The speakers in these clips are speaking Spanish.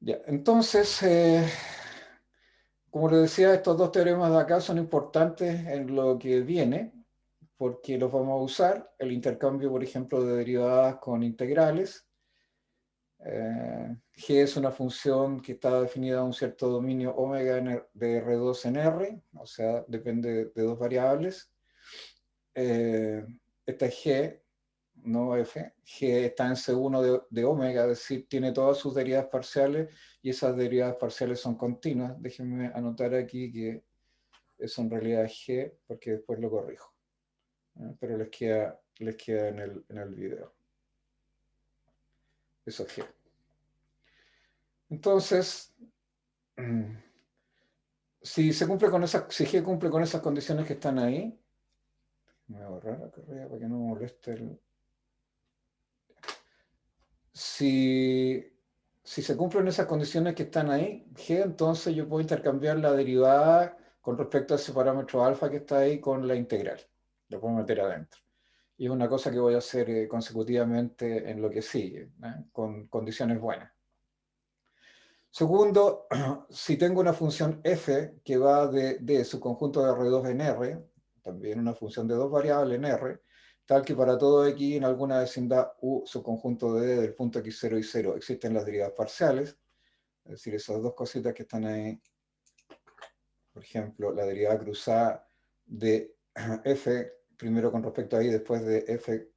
Ya, entonces, como les decía, estos dos teoremas de acá son importantes en lo que viene, porque los vamos a usar, el intercambio, por ejemplo, de derivadas con integrales. G es una función que está definida en un cierto dominio omega de R2 en R, o sea, depende de dos variables. Eh, esta es G, no F. G está en C1 de omega, es decir, tiene todas sus derivadas parciales y esas derivadas parciales son continuas. Déjenme anotar aquí que eso en realidad es G, porque después lo corrijo. Pero les queda en el video. Eso es G. Entonces, si si G cumple con esas condiciones que están ahí, me voy a borrar la carrera para que no me moleste si, si se cumplen esas condiciones que están ahí, G, entonces yo puedo intercambiar la derivada con respecto a ese parámetro alfa que está ahí con la integral. Lo puedo meter adentro. Y es una cosa que voy a hacer consecutivamente en lo que sigue, con condiciones buenas. Segundo, si tengo una función f que va de su conjunto de R2 en R, también una función de dos variables en R, tal que para todo x en alguna vecindad u subconjunto de D del punto x0 y 0 existen las derivadas parciales, es decir, esas dos cositas que están ahí, por ejemplo, la derivada cruzada de f, primero con respecto a y, después de f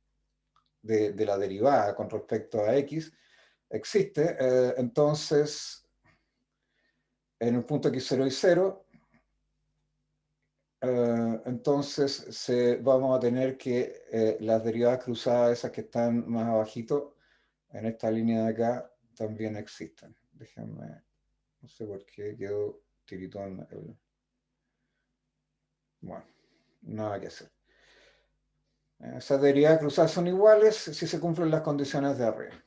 de la derivada con respecto a x, existe, entonces en el punto x0 y 0, entonces vamos a tener que las derivadas cruzadas, esas que están más abajito, en esta línea de acá, también existen. Déjenme, no sé por qué quedó tiritón. Bueno, nada que hacer. Esas derivadas cruzadas son iguales si se cumplen las condiciones de arriba.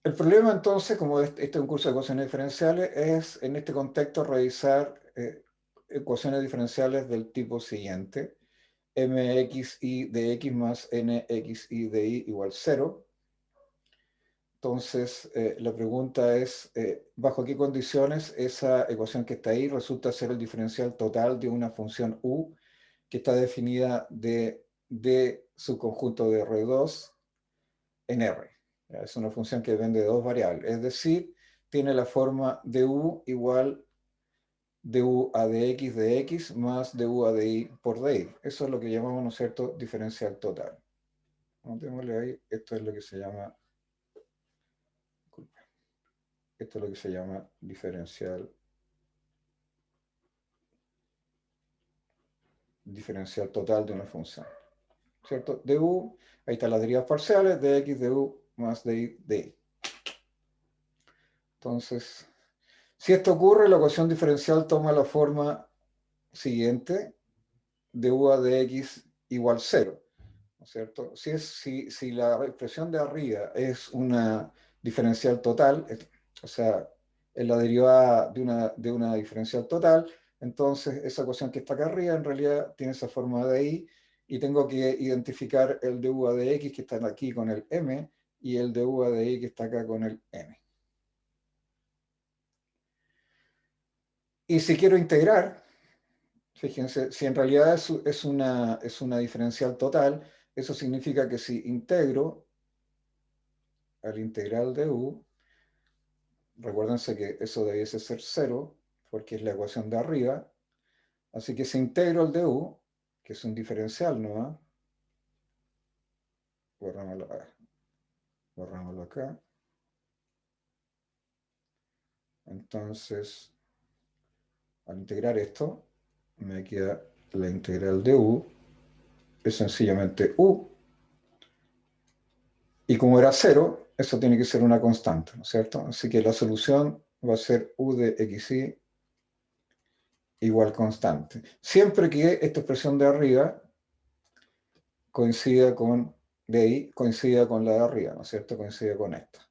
El problema entonces, como este es un curso de ecuaciones diferenciales, es en este contexto revisar ecuaciones diferenciales del tipo siguiente: mxi de x más nxi de y igual 0. Entonces, la pregunta es, ¿bajo qué condiciones esa ecuación que está ahí resulta ser el diferencial total de una función u que está definida de su conjunto de R2 en R? Es una función que depende de dos variables, es decir, tiene la forma de u igual du a de x más du a de y por y. Eso es lo que llamamos, ¿no es cierto?, diferencial total. Notémosle ahí, esto es lo que se llama, esto es lo que se llama diferencial total de una función, ¿cierto? Du, ahí están las derivas parciales, de x de u más de y de y. Entonces, si esto ocurre, la ecuación diferencial toma la forma siguiente: du a de x igual 0, ¿no es cierto? Si la expresión de arriba es una diferencial total, o sea, es la derivada de una diferencial total, entonces esa ecuación que está acá arriba en realidad tiene esa forma de y, y tengo que identificar el du a de x que está aquí con el m y el du a de y que está acá con el n. Y si quiero integrar, fíjense, si en realidad es una diferencial total, eso significa que si integro al integral de u, recuérdense que eso debiese ser 0, porque es la ecuación de arriba, así que si integro el de u, que es un diferencial, ¿no? Borrámoslo acá. Entonces, al integrar esto, me queda la integral de u, es sencillamente u, y como era 0, eso tiene que ser una constante, ¿no es cierto? Así que la solución va a ser u de xy igual constante. Siempre que esta expresión de arriba coincida con de ahí, coincida con la de arriba, ¿no es cierto? Coincide con esta.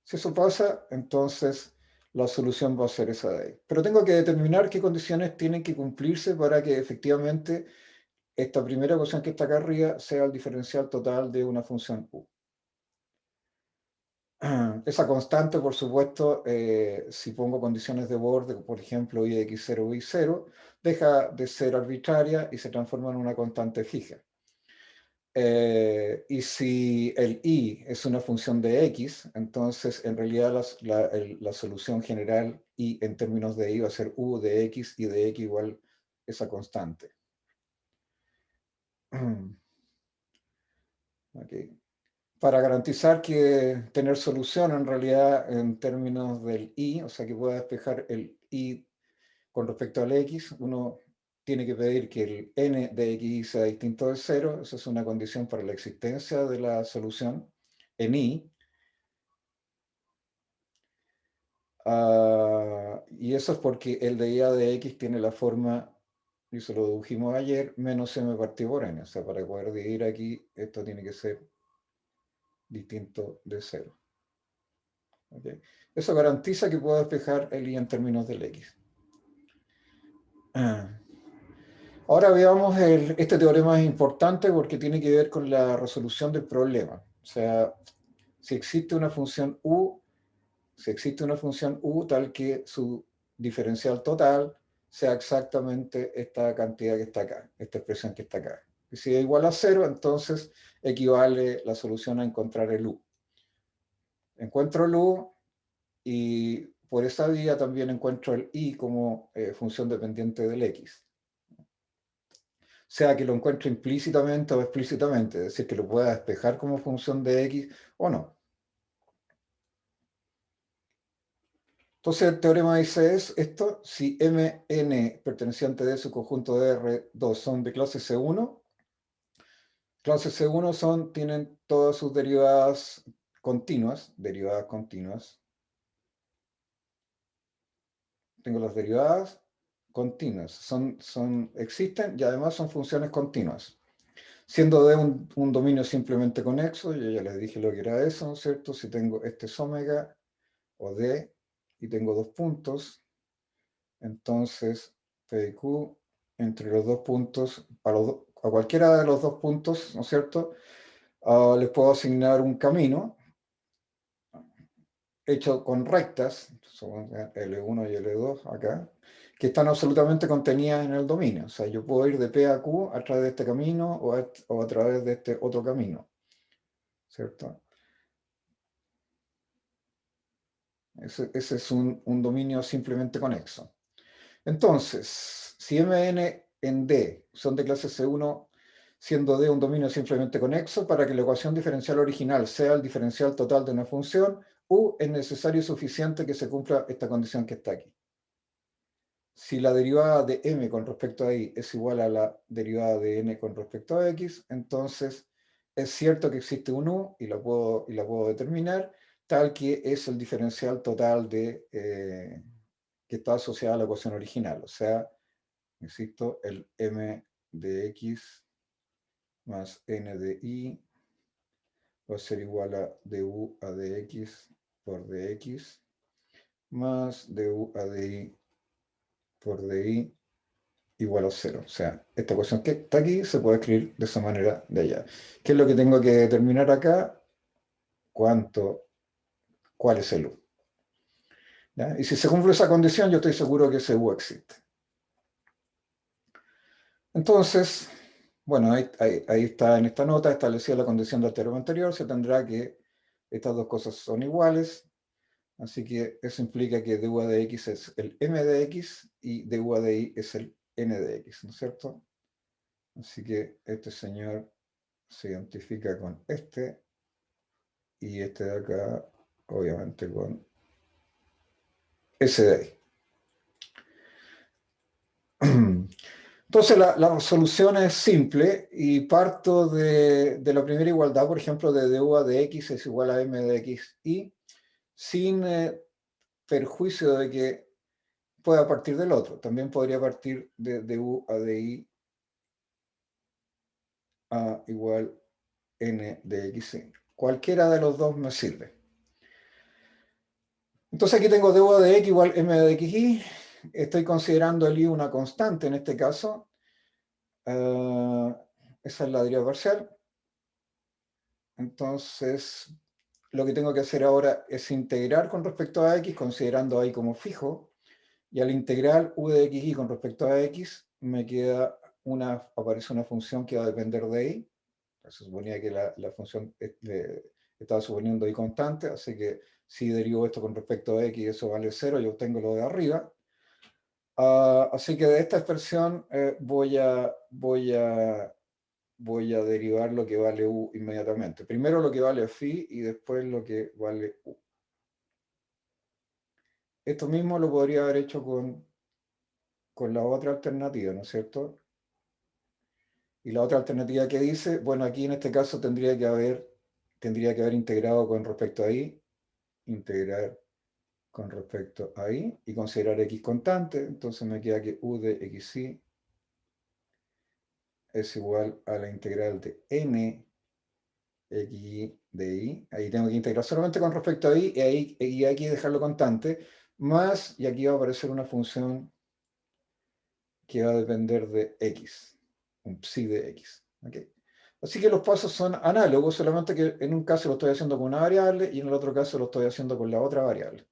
Si eso pasa, entonces la solución va a ser esa de ahí. Pero tengo que determinar qué condiciones tienen que cumplirse para que efectivamente esta primera ecuación que está acá arriba sea el diferencial total de una función u. Esa constante, por supuesto, si pongo condiciones de borde, por ejemplo, i de x0 o y0, deja de ser arbitraria y se transforma en una constante fija. Y si el i es una función de x, entonces en realidad la solución general i en términos de i va a ser u de x y de x igual esa constante. Okay. Para garantizar que tener solución en realidad en términos del i, o sea que pueda despejar el i con respecto al x, uno tiene que pedir que el n de x sea distinto de 0, esa es una condición para la existencia de la solución en i. Y eso es porque el de i a de x tiene la forma, y se lo dedujimos ayer, menos m partido por n. O sea, para poder dividir aquí, esto tiene que ser distinto de 0. ¿Okay? Eso garantiza que puedo despejar el i en términos del x. Ahora veamos, este teorema es importante porque tiene que ver con la resolución del problema. O sea, si existe una función u, tal que su diferencial total sea exactamente esta cantidad que está acá, esta expresión que está acá. Y si es igual a 0, entonces equivale la solución a encontrar el u. Encuentro el u y por esa vía también encuentro el i como función dependiente del x. Sea que lo encuentre implícitamente o explícitamente, es decir, que lo pueda despejar como función de x o no. Entonces el teorema dice esto: si Mn perteneciente de su conjunto de R2 son de clase C1, clase C1 tienen todas sus derivadas continuas, tengo las derivadas continuas, existen y además son funciones continuas. Siendo D un dominio simplemente conexo, yo ya les dije lo que era eso, ¿no es cierto? Si tengo este es omega o D y tengo dos puntos, entonces P y Q entre los dos puntos, a cualquiera de los dos puntos, ¿no es cierto? Les puedo asignar un camino hecho con rectas, son L1 y L2 acá, que están absolutamente contenidas en el dominio. O sea, yo puedo ir de P a Q a través de este camino o a través de este otro camino, ¿cierto? Ese es un dominio simplemente conexo. Entonces, si Mn en D son de clase C1, siendo D un dominio simplemente conexo, para que la ecuación diferencial original sea el diferencial total de una función, U es necesario y suficiente que se cumpla esta condición que está aquí. Si la derivada de m con respecto a i es igual a la derivada de n con respecto a x, entonces es cierto que existe un u y la puedo determinar, tal que es el diferencial total que está asociado a la ecuación original. O sea, insisto, el m de x más n de i va a ser igual a du a dx por dx más du a di por di igual a 0. O sea, esta ecuación que está aquí se puede escribir de esa manera de allá. ¿Qué es lo que tengo que determinar acá? ¿Cuál es el u? ¿Ya? Y si se cumple esa condición, yo estoy seguro que ese u existe. Entonces, bueno, ahí está en esta nota establecida la condición del teorema anterior, se tendrá que estas dos cosas son iguales, así que eso implica que du de x es el m de x y du de i es el n de x, ¿no es cierto? Así que este señor se identifica con este y este de acá, obviamente, con ese de ahí. Entonces la solución es simple y parto de la primera igualdad, por ejemplo, de du a de x es igual a m de x y sin perjuicio de que pueda partir del otro. También podría partir de du a de i a igual n de x. Cualquiera de los dos me sirve. Entonces aquí tengo du a de x igual m de xy. Estoy considerando el i una constante en este caso. esa es la derivada parcial. Entonces, lo que tengo que hacer ahora es integrar con respecto a x, considerando ahí como fijo, y al integrar u de xy con respecto a x, me queda aparece una función que va a depender de y. Se suponía que la función estaba suponiendo y constante, así que si derivo esto con respecto a x, eso vale 0, yo obtengo lo de arriba. Así que de esta expresión voy a derivar lo que vale u inmediatamente. Primero lo que vale phi y después lo que vale u. Esto mismo lo podría haber hecho con la otra alternativa, ¿no es cierto? Y la otra alternativa que dice, bueno, aquí en este caso tendría que haber integrado con respecto a y, integrar con respecto a y y considerar x constante. Entonces me queda que u de xy es igual a la integral de n xy de y. Ahí tengo que integrar solamente con respecto a y, y aquí dejarlo constante, más, y aquí va a aparecer una función que va a depender de x, un psi de x. ¿Okay? Así que los pasos son análogos, solamente que en un caso lo estoy haciendo con una variable y en el otro caso lo estoy haciendo con la otra variable.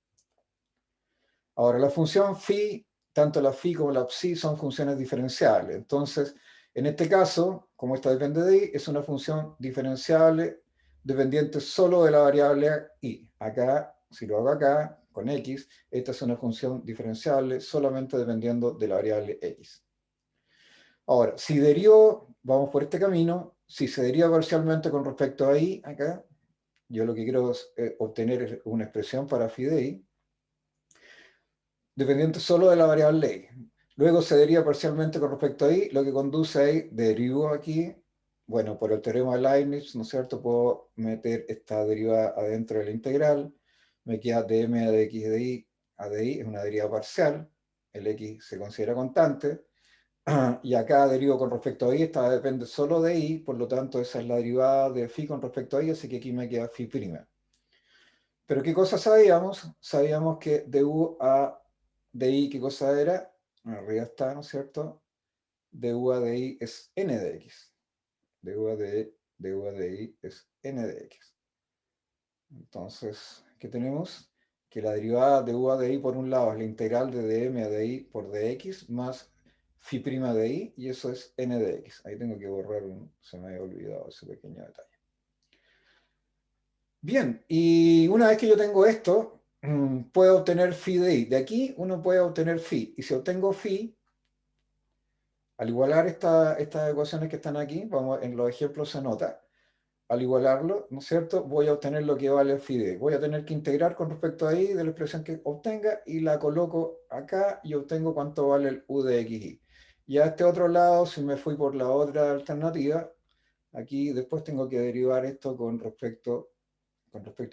Ahora, la función phi, tanto la phi como la psi son funciones diferenciables. Entonces, en este caso, como esta depende de y, es una función diferenciable dependiente solo de la variable y. Acá, si lo hago acá, con x, esta es una función diferenciable solamente dependiendo de la variable x. Ahora, si derivo, vamos por este camino, si se deriva parcialmente con respecto a y, acá, yo lo que quiero obtener es una expresión para phi de y, dependiente solo de la variable y. Luego se deriva parcialmente con respecto a y, lo que conduce a y, derivo aquí, bueno, por el teorema de Leibniz, ¿no es cierto? Puedo meter esta derivada adentro de la integral, me queda dm de x de y a de y, es una derivada parcial, el x se considera constante, y acá derivo con respecto a y, esta depende solo de y, por lo tanto esa es la derivada de phi con respecto a y, así que aquí me queda phi prima. Pero ¿qué cosa sabíamos? Sabíamos que de u a de i, ¿qué cosa era? Arriba está, ¿no es cierto? De u a de i es n de x. De u a de i es n de x. Entonces, ¿qué tenemos? Que la derivada de u a de i por un lado es la integral de dm a de i por dx más phi prima de i, y eso es n de x. Ahí tengo que borrar se me había olvidado ese pequeño detalle. Bien, y una vez que yo tengo esto, puedo obtener phi de i. De aquí uno puede obtener phi. Y si obtengo phi, al igualar estas ecuaciones que están aquí, vamos, en los ejemplos se nota, al igualarlo, ¿no es cierto? Voy a obtener lo que vale phi de i. Voy a tener que integrar con respecto a i de la expresión que obtenga y la coloco acá y obtengo cuánto vale el u de xy. Y a este otro lado, si me fui por la otra alternativa, aquí después tengo que derivar esto con respecto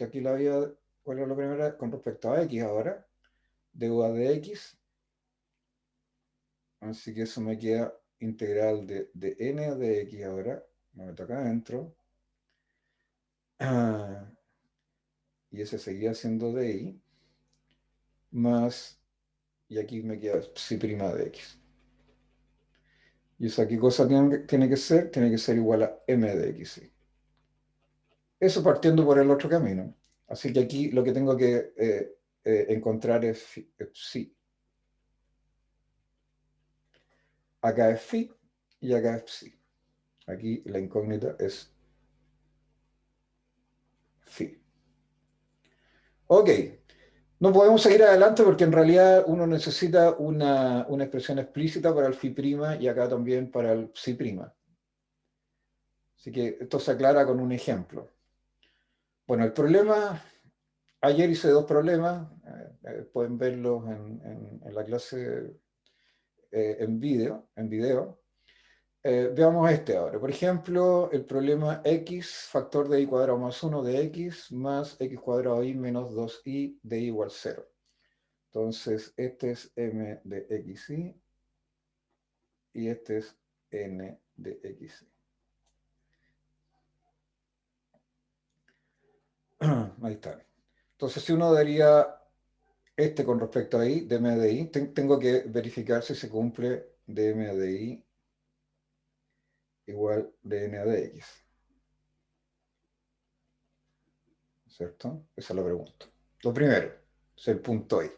aquí la vía, ¿cuál es la primera? Con respecto a x ahora, de u a de x. Así que eso me queda integral de n a de x ahora. Me meto acá adentro. Y ese seguía siendo de y. Más, y aquí me queda psi prima de x. ¿Y eso qué cosa tiene que ser? Tiene que ser igual a m de x. Eso partiendo por el otro camino. Así que aquí lo que tengo que encontrar es psi. Acá es phi y acá es psi. Aquí la incógnita es phi. Ok, no podemos seguir adelante porque en realidad uno necesita una expresión explícita para el phi prima y acá también para el psi prima. Así que esto se aclara con un ejemplo. Bueno, el problema, ayer hice dos problemas, pueden verlos en la clase en video. Veamos este ahora. Por ejemplo, el problema x factor de i cuadrado más 1 de x más x cuadrado i menos 2i de i igual 0. Entonces, este es m de xy y este es n de xy. Ahí está. Entonces, si uno daría este con respecto a i, dm de i, tengo que verificar si se cumple dm de i igual de n de x. ¿Cierto? Esa es la pregunta. Lo primero, es el punto i.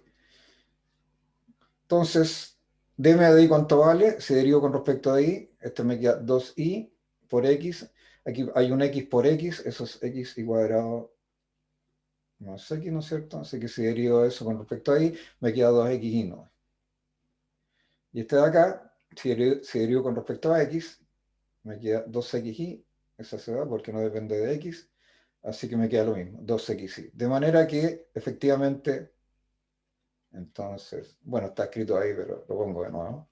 Entonces, dm de i cuánto vale, si derivo con respecto a i, esto me queda 2i por x. Aquí hay un x por x, eso es x y cuadrado más x, ¿no es cierto? Así que si derivo eso con respecto a i, me queda 2xy no. Y este de acá, si derivo con respecto a x, me queda 2xy, esa se va porque no depende de x, así que me queda lo mismo, 2xy. De manera que, efectivamente, entonces, bueno, está escrito ahí, pero lo pongo de nuevo.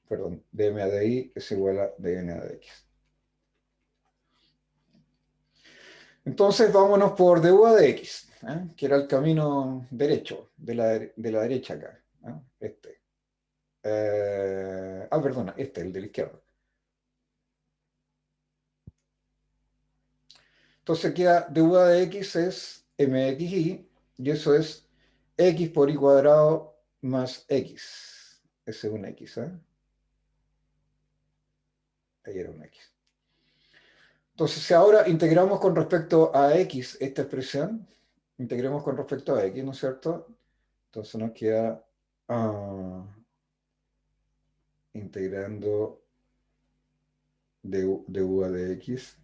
Perdón, dm de i es igual a dn de x. Entonces, vámonos por du de x, que era el camino derecho, de la derecha acá, este. Perdona, este, el de la izquierda. Entonces queda du de x es mxy, y eso es x por y cuadrado más x. Ese es un x, ¿eh? Ahí era un x. Entonces, si ahora integramos con respecto a x esta expresión, integremos con respecto a x, ¿no es cierto? Entonces nos queda integrando du de x,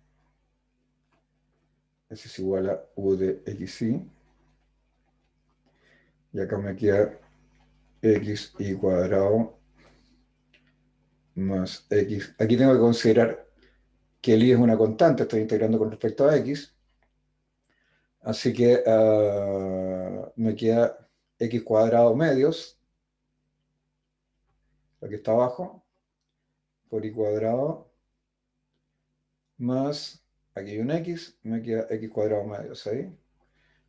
eso es igual a u de xy, y acá me queda x y cuadrado más x. Aquí tengo que considerar que el i es una constante, estoy integrando con respecto a x, así que me queda x cuadrado medios, lo que está abajo, por y cuadrado, más, aquí hay un x, me queda x cuadrado medios ahí,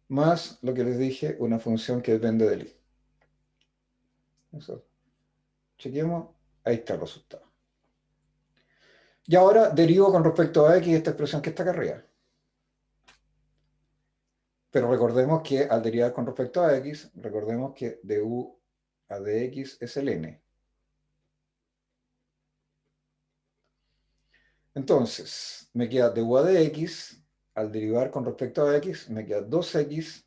más lo que les dije, una función que depende del i. Eso. Chequemos, ahí está el resultado. Y ahora derivo con respecto a x esta expresión que está acá arriba. Pero recordemos que al derivar con respecto a x, recordemos que du a dx es el n. Entonces, me queda du a dx, al derivar con respecto a x, me queda 2x.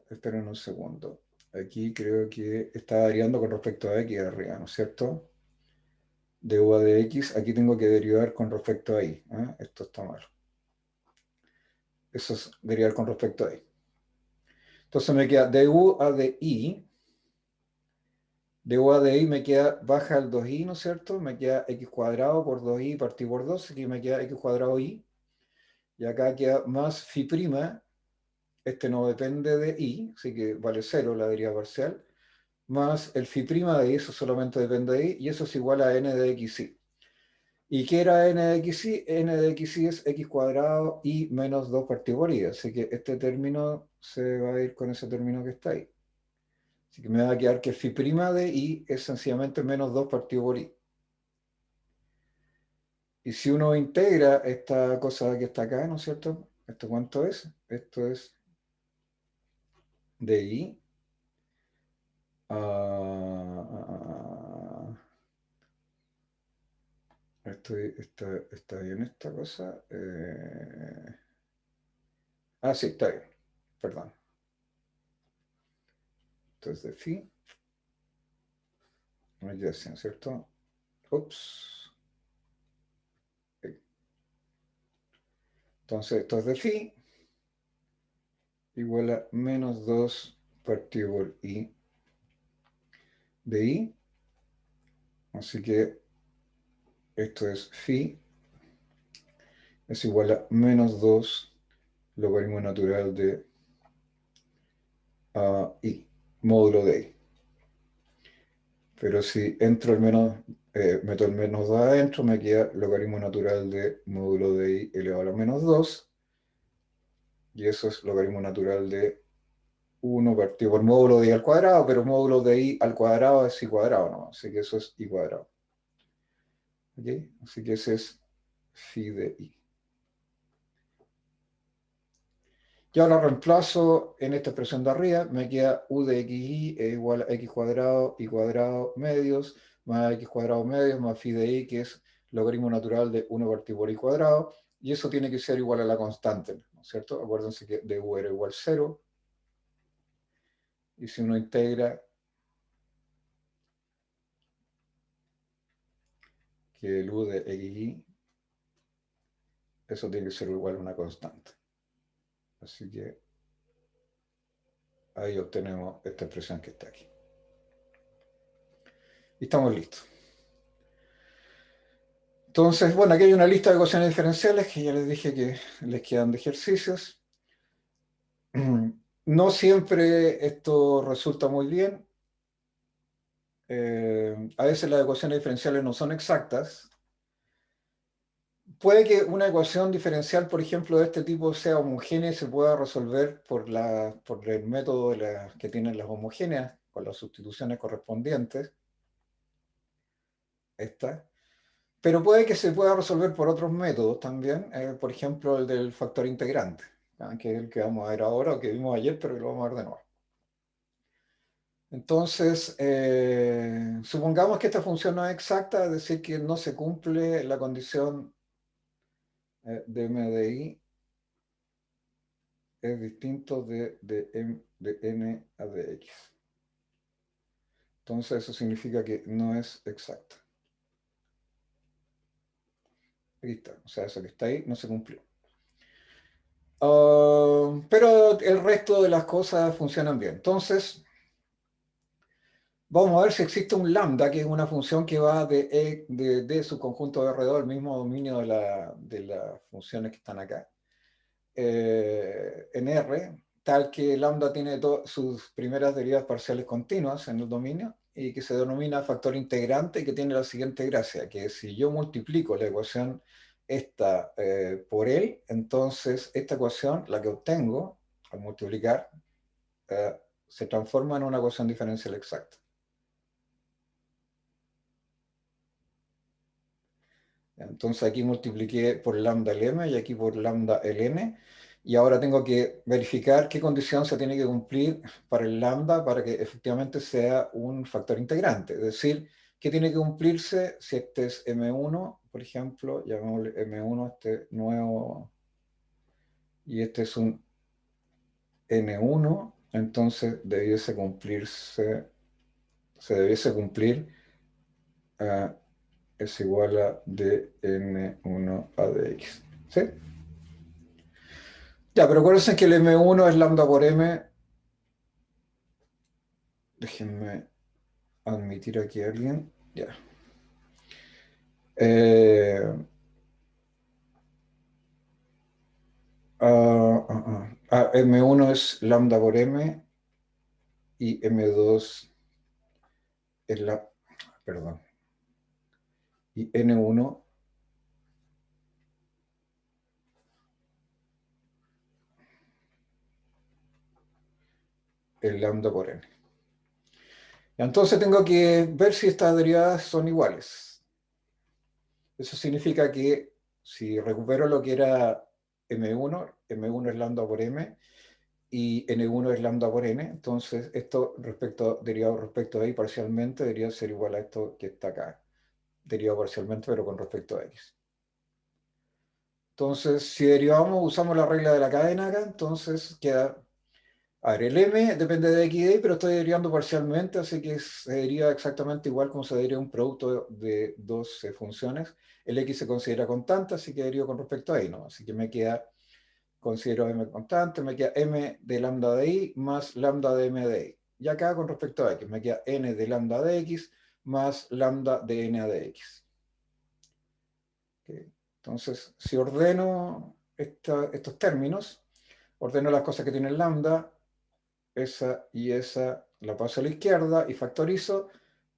Esperen un segundo. Aquí creo que está derivando con respecto a x de arriba, ¿no es cierto? Du a dx, aquí tengo que derivar con respecto a y. Esto está mal. Eso es derivar con respecto a y. Entonces me queda du a di. Du a di me queda, baja el 2i, ¿no es cierto? Me queda x cuadrado por 2i partido por 2, aquí me queda x cuadrado i. Y acá queda más phi prima, este no depende de i, así que vale 0 la deriva parcial, más el phi prima de i, eso solamente depende de i, y eso es igual a n de xy. ¿Y qué era n de xy? N de xy es x cuadrado y menos 2 partido por i, así que este término se va a ir con ese término que está ahí. Así que me va a quedar que phi prima de i es sencillamente menos 2 partido por i. Y si uno integra esta cosa que está acá, ¿no es cierto? ¿Esto cuánto es? Esto es de i. Está bien esta cosa. Sí, está bien. Perdón. Entonces de phi. No hay dirección, ¿cierto? Ups. Ok. Entonces esto es de phi igual a menos 2 partido por i de i. Así que esto es phi es igual a menos 2 logaritmo natural de i, módulo de i. Pero si entro el menos, meto el menos 2 adentro, me queda logaritmo natural de módulo de i elevado a la menos 2. Y eso es logaritmo natural de 1 partido por módulo de i al cuadrado, pero módulo de i al cuadrado es i cuadrado, ¿no? Así que eso es i cuadrado. ¿Ok? Así que ese es phi de i. Y ahora reemplazo en esta expresión de arriba, me queda u de xy es igual a x cuadrado, y cuadrado medios, más x cuadrado medios más phi de i, que es logaritmo natural de 1 partido por i cuadrado, y eso tiene que ser igual a la constante, ¿no es cierto? Acuérdense que du era igual a 0, y si uno integra que el u de xi, eso tiene que ser igual a una constante. Así que ahí obtenemos esta expresión que está aquí. Y estamos listos. Entonces, bueno, aquí hay una lista de ecuaciones diferenciales que ya les dije que les quedan de ejercicios. No siempre esto resulta muy bien. A veces las ecuaciones diferenciales no son exactas. Puede que una ecuación diferencial, por ejemplo, de este tipo sea homogénea y se pueda resolver por el método que tienen las homogéneas, con las sustituciones correspondientes. Esta. Pero puede que se pueda resolver por otros métodos también, por ejemplo, el del factor integrante, que es el que vamos a ver ahora, o que vimos ayer, pero que lo vamos a ver de nuevo. Entonces, supongamos que esta función no es exacta, es decir, que no se cumple la condición de m de i es distinto de n a de x. Entonces, eso significa que no es exacta. Ahí está, o sea, eso que está ahí no se cumplió. Pero el resto de las cosas funcionan bien. Entonces, vamos a ver si existe un lambda, que es una función que va de su conjunto de alrededor, el mismo dominio de las funciones que están acá, en R, tal que lambda tiene sus primeras derivas parciales continuas en el dominio y que se denomina factor integrante y que tiene la siguiente gracia, que si yo multiplico la ecuación esta por él, entonces esta ecuación, la que obtengo al multiplicar, se transforma en una ecuación diferencial exacta. Entonces aquí multipliqué por lambda el m y aquí por lambda el n. Y ahora tengo que verificar qué condición se tiene que cumplir para el lambda para que efectivamente sea un factor integrante. Es decir, qué tiene que cumplirse si este es m1, por ejemplo, llamémosle m1 este nuevo, y este es un n1, entonces se debiese cumplir es igual a dn1 a dx. ¿Sí? Ya, pero acuérdense que el M1 es lambda por M. Déjenme admitir aquí a alguien. Ya. M1 es lambda por M y M2 es la... Perdón. Y N1 es lambda por N. Entonces tengo que ver si estas derivadas son iguales. Eso significa que si recupero lo que era M1 es lambda por M, y N1 es lambda por N, entonces esto derivado respecto a I parcialmente debería ser igual a esto que está acá, derivado parcialmente pero con respecto a X. Entonces, si derivamos, usamos la regla de la cadena acá, entonces queda, a ver, el M depende de X y de Y, pero estoy derivando parcialmente, así que se deriva exactamente igual como se deriva un producto de dos funciones. El X se considera constante, así que derivo con respecto a Y, ¿no? Así que me queda, considero m constante, me queda m de lambda de i más lambda de m de i. Y acá con respecto a x, me queda n de lambda de x más lambda de n de x. Okay. Entonces, si ordeno estos términos, ordeno las cosas que tienen lambda, esa y esa la paso a la izquierda y factorizo,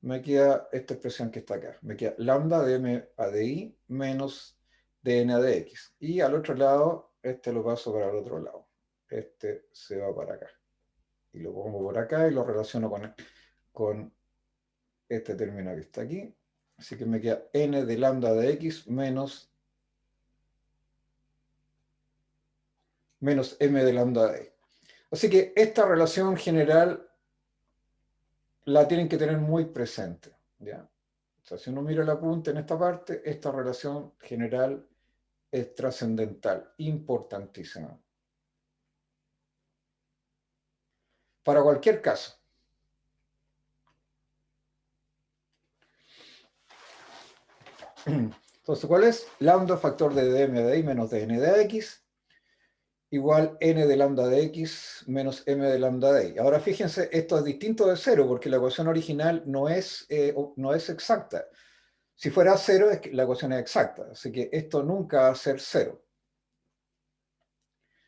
me queda esta expresión que está acá. Me queda lambda de m a de i menos de n a de x. Y al otro lado, este lo paso para el otro lado. Este se va para acá. Y lo pongo por acá y lo relaciono con este término que está aquí. Así que me queda n de lambda de x menos m de lambda de y. Así que esta relación general la tienen que tener muy presente, ¿ya? O sea, si uno mira el apunte en esta parte, esta relación general es trascendental, importantísima. Para cualquier caso. Entonces, ¿cuál es? Lambda factor de dm de i menos dn de x igual n de lambda de x menos m de lambda de y. Ahora fíjense, esto es distinto de cero porque la ecuación original no es exacta. Si fuera cero, es que la ecuación es exacta. Así que esto nunca va a ser cero.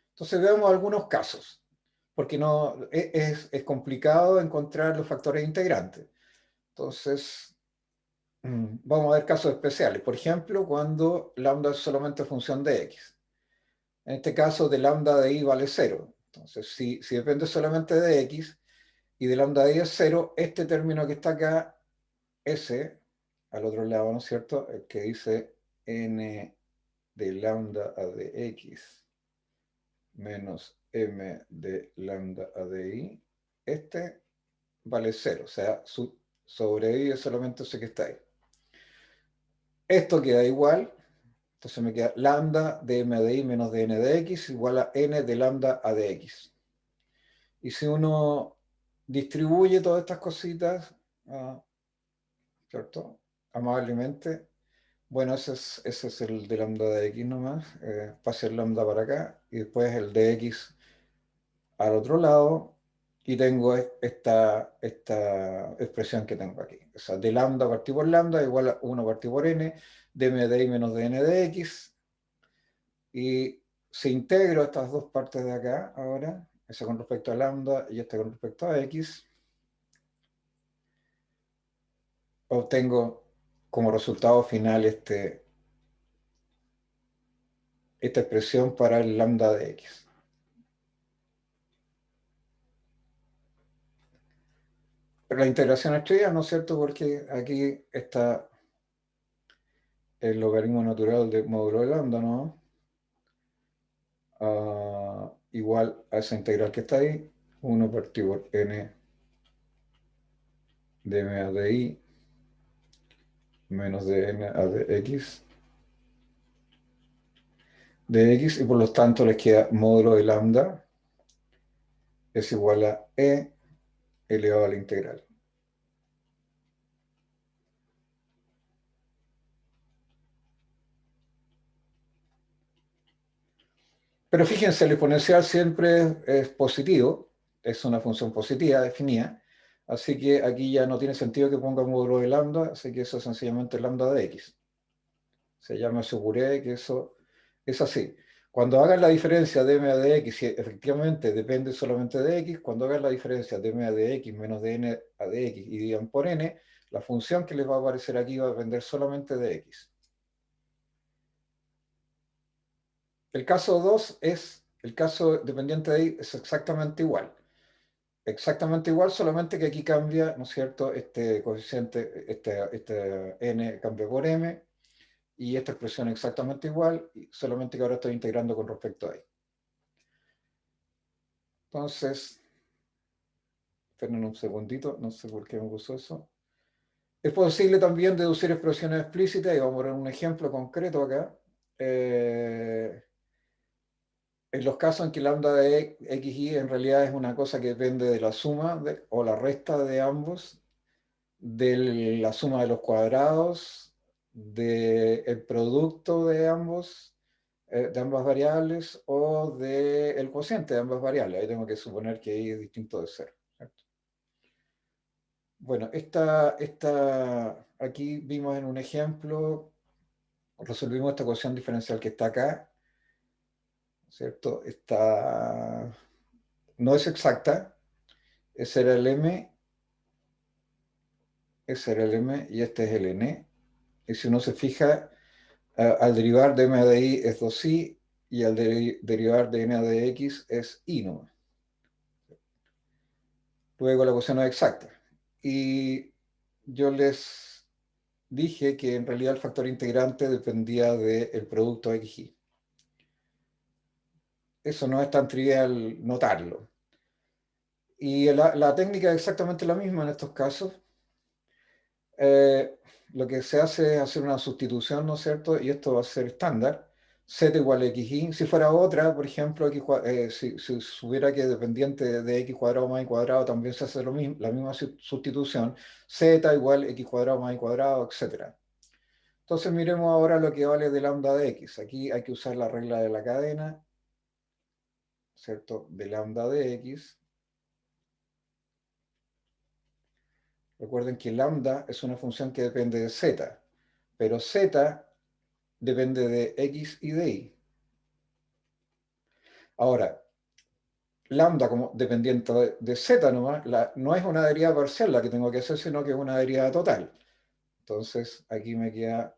Entonces veamos algunos casos, porque no, es complicado encontrar los factores integrantes. Entonces, vamos a ver casos especiales. Por ejemplo, cuando lambda es solamente función de x. En este caso, de lambda de i vale 0. Entonces, si depende solamente de x y de lambda de i es 0, este término que está acá, ese, al otro lado, ¿no es cierto? El que dice n de lambda a de x menos m de lambda a de i, este vale 0. O sea, sobre i es solamente ese que está ahí. Esto queda igual. Entonces me queda lambda de m de i menos de n de x igual a n de lambda a de x. Y si uno distribuye todas estas cositas, ¿cierto? Amablemente, bueno, ese es el de lambda de x nomás, pase el lambda para acá, y después el de x al otro lado, y tengo esta expresión que tengo aquí. O sea, de lambda partido por lambda igual a 1 partido por n, de m de i menos de n de x, y se integro estas dos partes de acá ahora, esa con respecto a lambda y esta con respecto a x, obtengo como resultado final esta expresión para el lambda de x. Pero la integración es trivial, ¿no es cierto? Porque aquí está el logaritmo natural del módulo de lambda, ¿no? Igual a esa integral que está ahí, 1 partido por n de m a de i menos de n a de x de x, y por lo tanto les queda módulo de lambda es igual a e elevado a la integral. Pero fíjense, el exponencial siempre es positivo, es una función positiva definida, así que aquí ya no tiene sentido que ponga módulo de lambda, así que eso es sencillamente lambda de x. Se llama aseguré que eso es así. Cuando hagan la diferencia de m a de x, si efectivamente depende solamente de x, cuando hagan la diferencia de m a de x menos de n a de x y digan por n, la función que les va a aparecer aquí va a depender solamente de x. El caso 2 es, el caso dependiente de y es exactamente igual. Exactamente igual, solamente que aquí cambia, ¿no es cierto? Este coeficiente, este n cambia por m, y esta expresión exactamente igual, solamente que ahora estoy integrando con respecto a y. Entonces, esperen un segundito, no sé por qué me puso eso. Es posible también deducir expresiones explícitas, y vamos a poner un ejemplo concreto acá. En los casos en que lambda de xy en realidad es una cosa que depende de la suma o la resta de ambos, de la suma de los cuadrados, del producto de ambos, de ambas variables, o del cociente de ambas variables. Ahí tengo que suponer que y es distinto de cero, ¿cierto? Bueno, aquí vimos en un ejemplo, resolvimos esta ecuación diferencial que está acá, ¿cierto? No es exacta, ese era el m, ese era el m y este es el n. Y si uno se fija, al derivar de m de i es 2i, y al derivar de n de x es i nomás. Luego la ecuación no es exacta. Y yo les dije que en realidad el factor integrante dependía del producto xy. Eso no es tan trivial notarlo. Y la técnica es exactamente la misma en estos casos. lo que se hace es hacer una sustitución, ¿no es cierto? Y esto va a ser estándar. Z igual a xy. Si fuera otra, por ejemplo, si hubiera que dependiente de x cuadrado más y cuadrado, también se hace lo mismo, la misma sustitución. Z igual x cuadrado más y cuadrado, etc. Entonces miremos ahora lo que vale de lambda de x. Aquí hay que usar la regla de la cadena, ¿cierto? De lambda de x. Recuerden que lambda es una función que depende de z, pero z depende de x y de y. Ahora, lambda como dependiente de z nomás, no es una derivada parcial la que tengo que hacer, sino que es una derivada total. Entonces, aquí me queda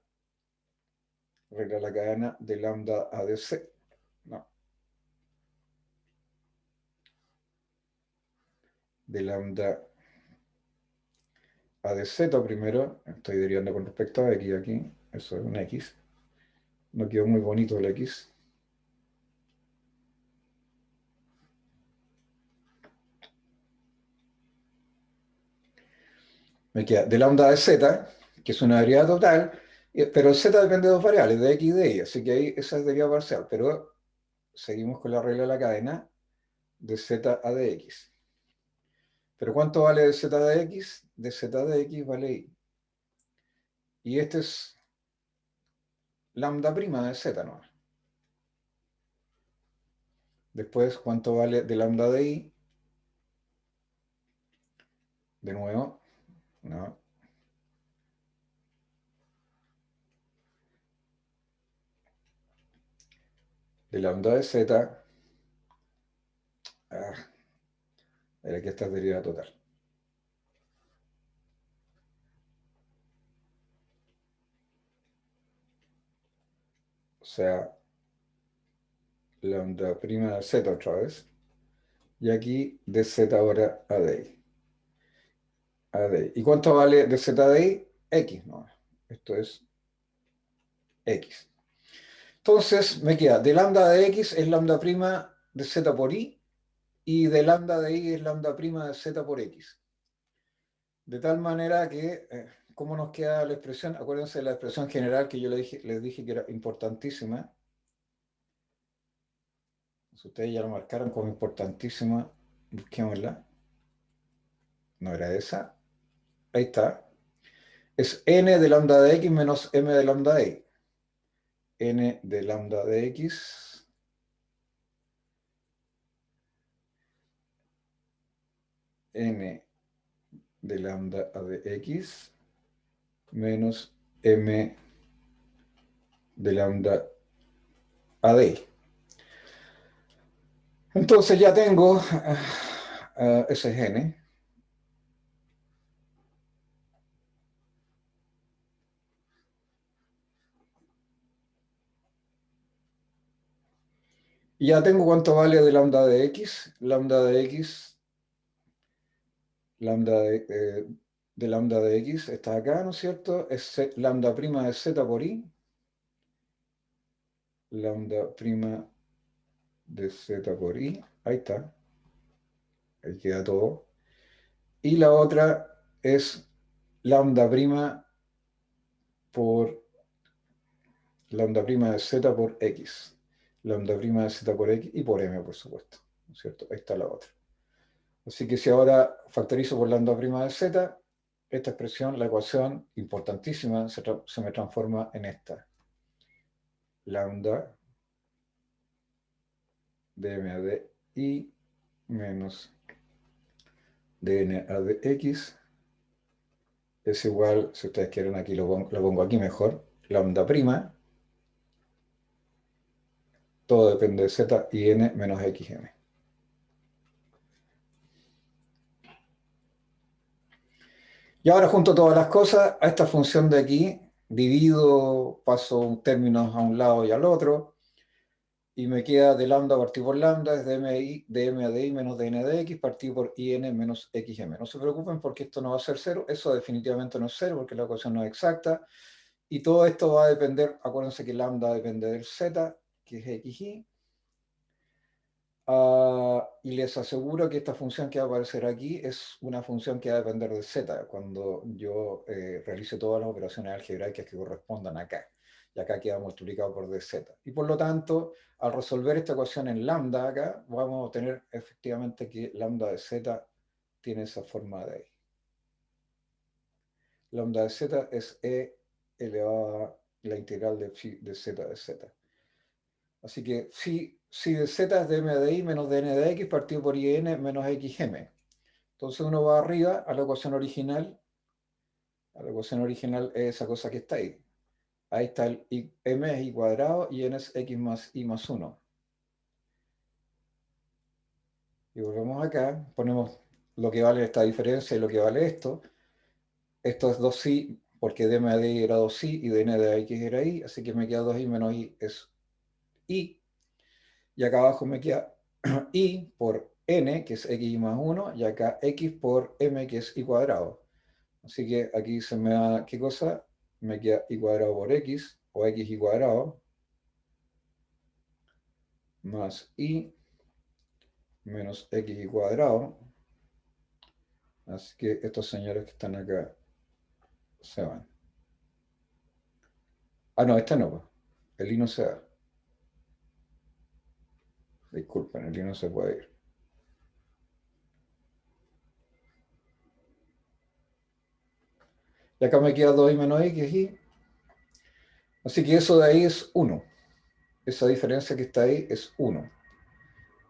regla de la cadena de lambda a de z. No, de lambda a de z primero. Estoy derivando con respecto a x aquí. Eso es un x. No quedó muy bonito el x. Me queda de lambda de z, que es una derivada total, pero el z depende de dos variables, de x y de y, así que ahí esa es derivada parcial, pero seguimos con la regla de la cadena de z a de x. ¿Pero cuánto vale de z de x? De z de x vale y. Y este es lambda prima de z, ¿no? Después, ¿cuánto vale de lambda de y? De nuevo, ¿no? De lambda de z. Era que esta es derivada total. O sea, lambda prima de z otra vez. Y aquí de z ahora a de y. ¿Y cuánto vale de z de y? X, ¿no? Esto es X. Entonces me queda de lambda de X es lambda prima de Z por y de lambda de Y es lambda prima de Z por X. De tal manera que, ¿cómo nos queda la expresión? Acuérdense de la expresión general que yo les dije que era importantísima. Si ustedes ya lo marcaron como importantísima, busquémosla. No era esa. Ahí está. Es n de lambda de X menos m de lambda de Y. N de lambda de X n de lambda a de x menos m de lambda a de y. Entonces ya tengo ese es n. Y ya tengo cuánto vale de lambda de x. Lambda de x, lambda de lambda de x está acá, ¿no es cierto? Es lambda prima de z por y. Lambda prima de z por y. Ahí está. Ahí queda todo. Y la otra es lambda prima por lambda prima de z por x. Lambda prima de z por x y por m, por supuesto. ¿No es cierto? Ahí está la otra. Así que si ahora factorizo por lambda prima de z, esta expresión, la ecuación importantísima, se me transforma en esta. Lambda dm a de y menos dn a de x es igual, si ustedes quieren aquí lo pongo aquí mejor, lambda prima, todo depende de z y n menos xm. Y ahora junto todas las cosas a esta función de aquí, divido, paso términos a un lado y al otro, y me queda de lambda partido por lambda, es dm a de y menos dn de x partido por in menos xm. No se preocupen porque esto no va a ser cero, eso definitivamente no es cero porque la ecuación no es exacta, y todo esto va a depender, acuérdense que lambda depende del z, que es xy. Y les aseguro que esta función que va a aparecer aquí es una función que va a depender de z cuando yo realice todas las operaciones algebraicas que correspondan acá. Y acá queda multiplicado por dz. Y por lo tanto, al resolver esta ecuación en lambda acá, vamos a obtener efectivamente que lambda de z tiene esa forma de ahí. Lambda de z es e elevado a la integral de phi de z de z. Así que phi de z es dm de i menos dn de x partido por in menos xm. Entonces uno va arriba a la ecuación original. A la ecuación original es esa cosa que está ahí. Ahí está el m es i cuadrado y n es x más i más 1. Y volvemos acá, ponemos lo que vale esta diferencia y lo que vale esto. Esto es 2i porque dm de i era 2i y dn de x era i, así que me queda 2i menos i es i. Y acá abajo me queda i por n, que es x más 1, y acá x por m, que es i cuadrado. Así que aquí se me da, ¿qué cosa? Me queda i cuadrado por x, o x i cuadrado, más i menos x i cuadrado. Así que estos señores que están acá se van. Ah, no, este no. El i no se da. Disculpen, el i no se puede ir. Y acá me queda 2i menos x, que es i. Así que eso de ahí es 1. Esa diferencia que está ahí es 1.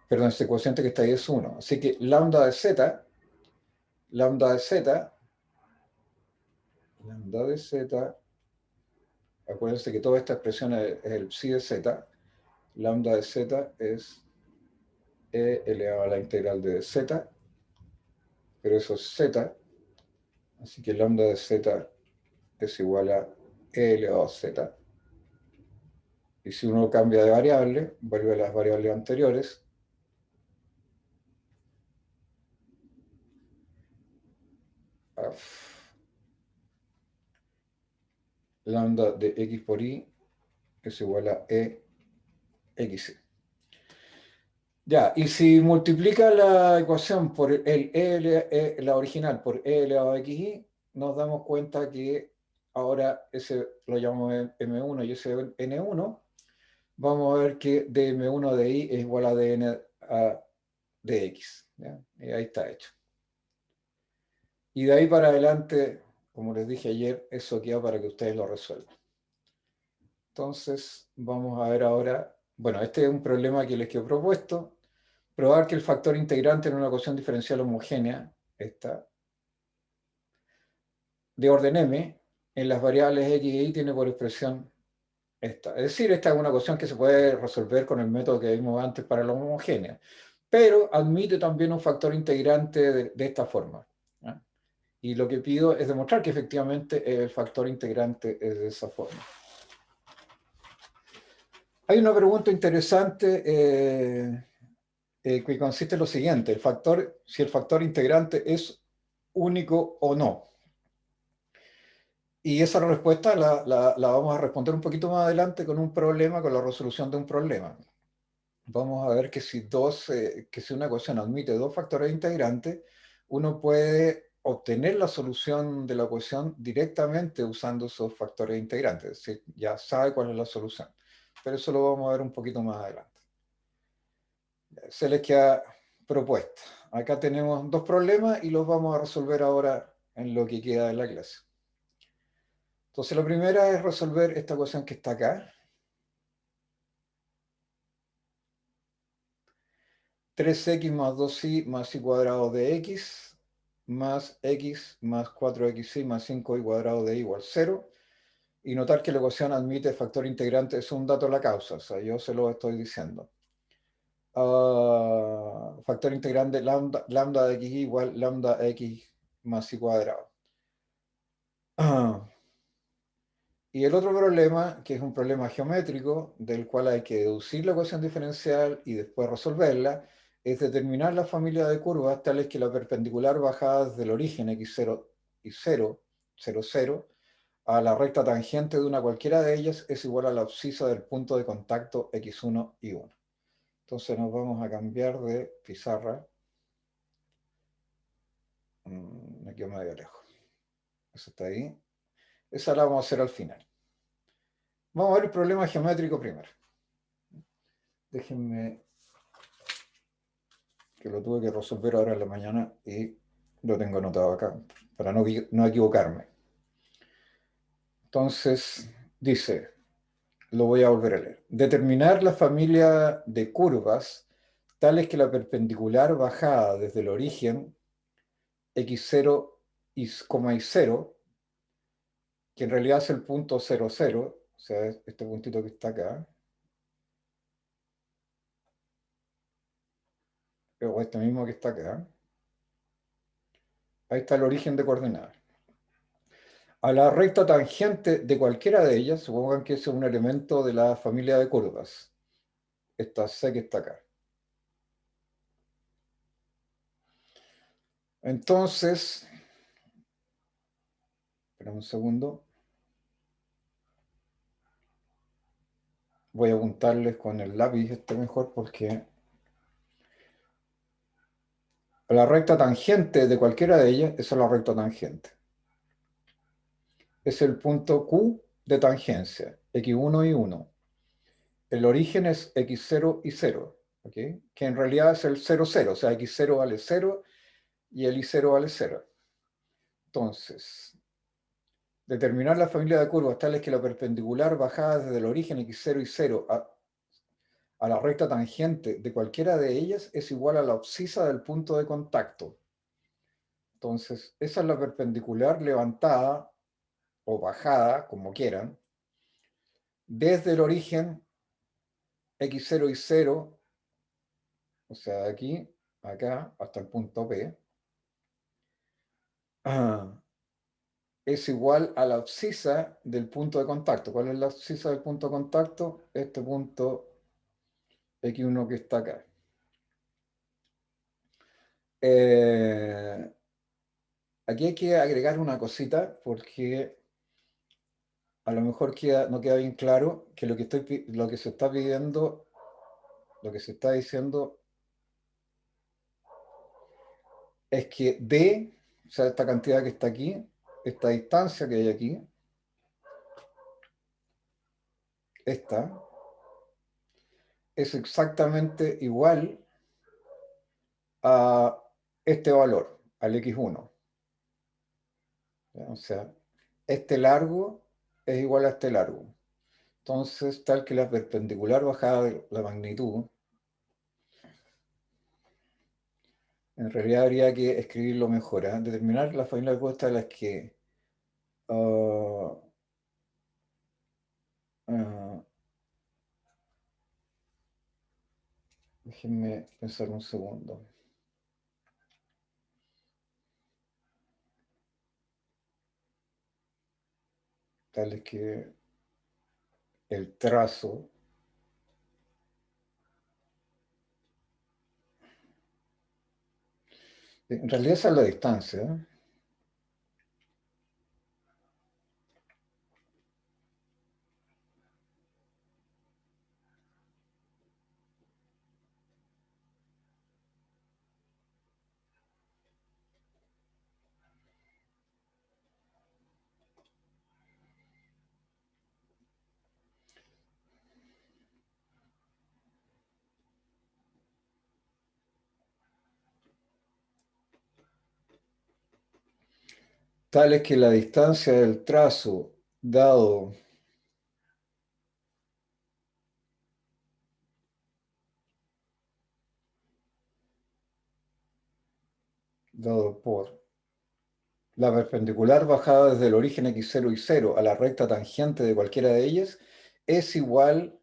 Perdón, ese cociente que está ahí es 1. Así que lambda de z, lambda de z, lambda de z, acuérdense que toda esta expresión es el psi de z, lambda de z es e elevado a la integral de z, pero eso es z, así que lambda de z es igual a e elevado a z. Y si uno cambia de variable, vuelve a las variables anteriores, lambda de x por y es igual a e x. Ya, y si multiplica la ecuación por la original por e elevado a xy, nos damos cuenta que ahora ese lo llamamos m1 y ese n1, vamos a ver que dm1 de i es igual a dn de x. ¿Ya? Y ahí está hecho. Y de ahí para adelante, como les dije ayer, eso queda para que ustedes lo resuelvan. Entonces, vamos a ver ahora, bueno, este es un problema que les quedó propuesto. Probar que el factor integrante en una ecuación diferencial homogénea, esta, de orden m, en las variables x e y tiene por expresión esta. Es decir, esta es una ecuación que se puede resolver con el método que vimos antes para la homogénea, pero admite también un factor integrante de esta forma. ¿Ya? Y lo que pido es demostrar que efectivamente el factor integrante es de esa forma. Hay una pregunta interesante que consiste en lo siguiente: si el factor integrante es único o no. Y esa respuesta la vamos a responder un poquito más adelante con un problema, con la resolución de un problema. Vamos a ver que que si una ecuación admite dos factores integrantes, uno puede obtener la solución de la ecuación directamente usando esos factores integrantes. Es decir, ya sabe cuál es la solución. Pero eso lo vamos a ver un poquito más adelante. Se les queda propuesta. Acá tenemos dos problemas y los vamos a resolver ahora en lo que queda de la clase. Entonces, la primera es resolver esta ecuación que está acá. 3x más 2y más y cuadrado de x más 4xy más 5y cuadrado de y igual 0. Y notar que la ecuación admite factor integrante, es un dato de la causa, o sea, yo se lo estoy diciendo. Factor integrante lambda de x igual lambda x más y cuadrado. Y el otro problema, que es un problema geométrico, del cual hay que deducir la ecuación diferencial y después resolverla, es determinar la familia de curvas tales que la perpendicular bajada desde el origen x0 y 0, 0, 0, a la recta tangente de una cualquiera de ellas es igual a la abscisa del punto de contacto x1 y 1. Entonces nos vamos a cambiar de pizarra. Me quedo medio lejos. Eso está ahí. Esa la vamos a hacer al final. Vamos a ver el problema geométrico primero. Déjenme, que lo tuve que resolver ahora en la mañana y lo tengo anotado acá, para no equivocarme. Entonces, dice, lo voy a volver a leer. Determinar la familia de curvas tales que la perpendicular bajada desde el origen x0 y cero, que en realidad es el punto 0, 0, o sea, este puntito que está acá, o este mismo que está acá, ahí está el origen de coordenadas. A la recta tangente de cualquiera de ellas, supongan que ese es un elemento de la familia de curvas, esta C que está acá. Entonces, espera un segundo, voy a apuntarles con el lápiz este mejor porque la recta tangente de cualquiera de ellas, esa es la recta tangente. Es el punto Q de tangencia, x1 y 1. El origen es x0 y 0, ¿okay? Que en realidad es el 0, 0, o sea, x0 vale 0 y el y0 vale 0. Entonces, determinar la familia de curvas tales que la perpendicular bajada desde el origen x0 y 0 a la recta tangente de cualquiera de ellas es igual a la abscisa del punto de contacto. Entonces, esa es la perpendicular levantada o bajada, como quieran, desde el origen x0 y 0, o sea, de aquí, acá, hasta el punto P, es igual a la abscisa del punto de contacto. ¿Cuál es la abscisa del punto de contacto? Este punto x1 que está acá. Aquí hay que agregar una cosita porque a lo mejor no queda bien claro que lo que se está pidiendo, lo que se está diciendo es que D, o sea, esta cantidad que está aquí, esta distancia que hay aquí, esta, es exactamente igual a este valor, al x1. O sea, este largo es igual a este largo. Entonces, tal que la perpendicular bajada de la magnitud, en realidad habría que escribirlo mejor, ¿eh? Determinar la familia de costas de las que uh, uh, déjenme pensar un segundo. Tales que el trazo en realidad esa es la distancia, ¿eh? Tales que la distancia del trazo dado por la perpendicular bajada desde el origen x0 y 0 a la recta tangente de cualquiera de ellas es igual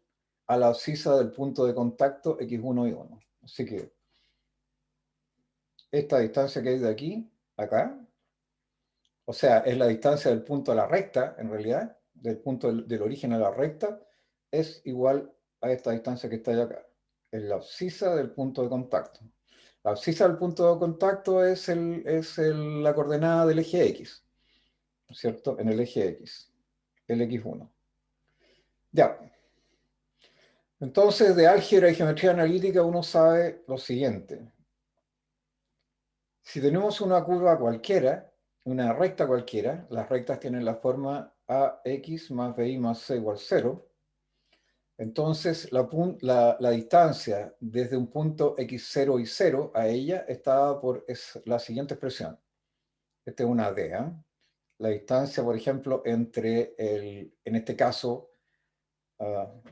a la abscisa del punto de contacto x1 y 1. Así que esta distancia que hay de aquí, acá, o sea, es la distancia del punto a la recta, en realidad, del punto del origen a la recta, es igual a esta distancia que está ahí acá. Es la abscisa del punto de contacto. La abscisa del punto de contacto es la coordenada del eje X, ¿no es cierto? En el eje X, el X1. Ya. Entonces, de álgebra y geometría analítica uno sabe lo siguiente. Si tenemos una curva cualquiera, una recta cualquiera, las rectas tienen la forma ax más bi más c igual 0, entonces la distancia desde un punto x0 y 0 a ella está por la siguiente expresión. Esta es una d, ¿eh? La distancia, por ejemplo, entre en este caso,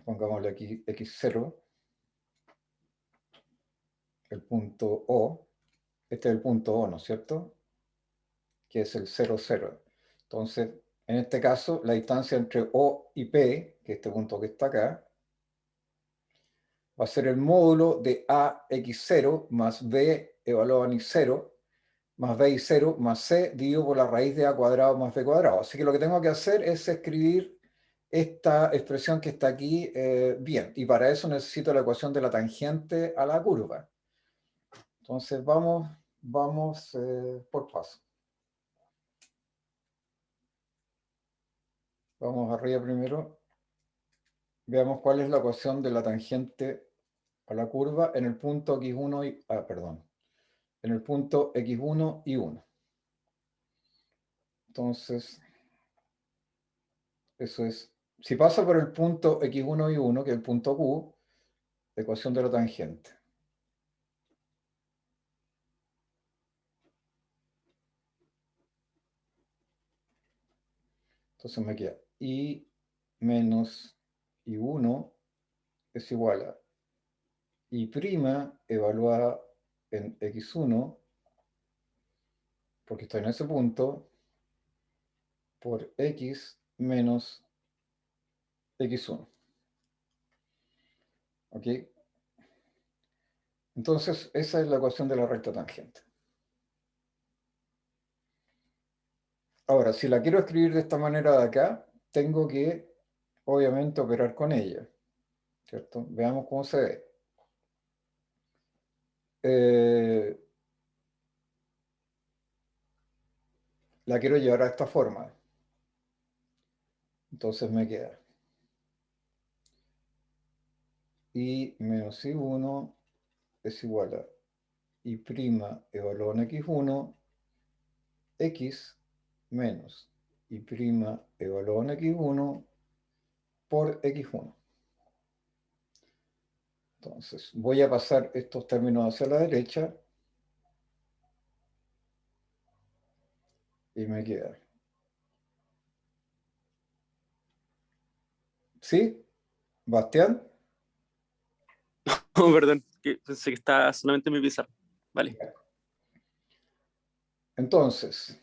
pongámosle aquí x0, el punto O, este es el punto O, ¿no es cierto? Que es el 0, 0. Entonces, en este caso, la distancia entre O y P, que es este punto que está acá, va a ser el módulo de AX0 más B evaluado en Y0 más B y 0 más C dividido por la raíz de A cuadrado más B cuadrado. Así que lo que tengo que hacer es escribir esta expresión que está aquí bien. Y para eso necesito la ecuación de la tangente a la curva. Entonces vamos por paso. Vamos arriba primero. Veamos cuál es la ecuación de la tangente a la curva en el punto x1 y... perdón. En el punto x1 y 1. Entonces, eso es... Si pasa por el punto x1 y 1, que es el punto Q, ecuación de la tangente. Entonces me queda y menos y1 es igual a y' evaluada en x1, porque está en ese punto, por x menos x1. ¿Ok? Entonces, esa es la ecuación de la recta tangente. Ahora, si la quiero escribir de esta manera de acá, tengo que, obviamente, operar con ella. ¿Cierto? Veamos cómo se ve. Eh, la quiero llevar a esta forma. Entonces me queda y menos y1 es igual a y' evaluado en x1, x menos y' evaluado en x1 por x1. Entonces, voy a pasar estos términos hacia la derecha y me queda. ¿Sí? ¿Bastián? Oh, perdón, que pensé que estaba solamente en mi pizarra. Vale. Entonces,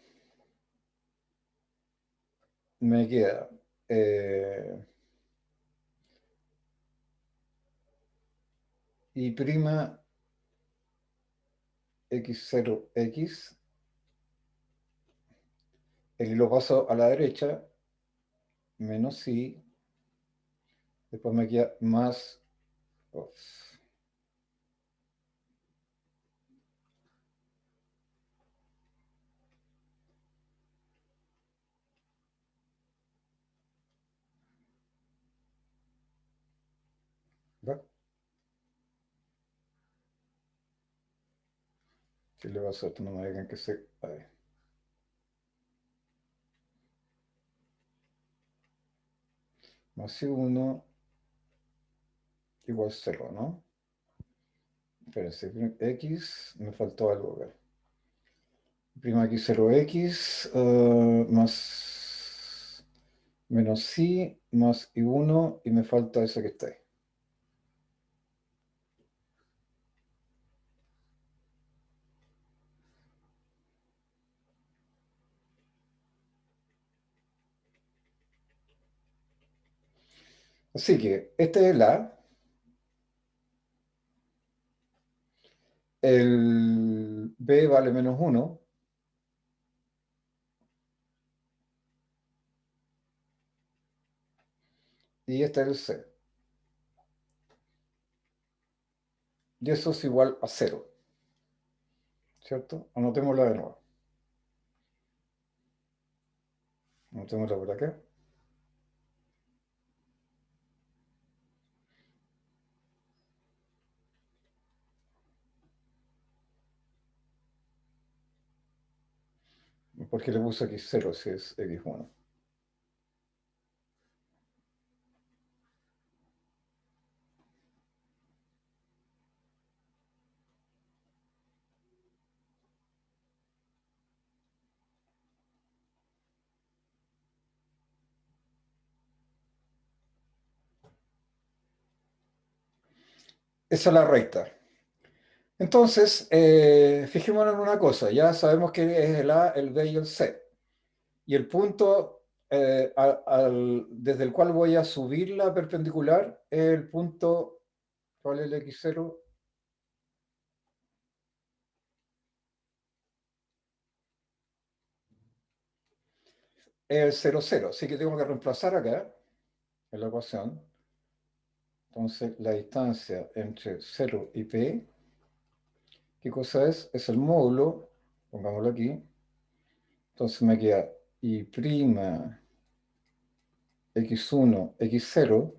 me queda y' x0x, el hilo paso a la derecha, menos y, después me queda más, ¿va? ¿Qué le va a hacer? No me digan que se... A ver. Más y1 igual 0, ¿no? Espérense, x, me faltó algo acá. Prima x0x más menos y más y1 y me falta ese que está ahí. Así que este es el A, el B vale menos 1, y este es el C. Y eso es igual a 0, ¿cierto? Anotémosla de nuevo. Anotémosla por acá. porque le puse x0 si es x1. Esa es la recta. Entonces, fijémonos en una cosa, ya sabemos que es el A, el B y el C. Y el punto desde el cual voy a subir la perpendicular es el punto, ¿cuál es el x0? Es el 0, 0. Así que tengo que reemplazar acá en la ecuación. Entonces, la distancia entre 0 y P, ¿qué cosa es? Es el módulo, pongámoslo aquí. Entonces me queda y' x1, x0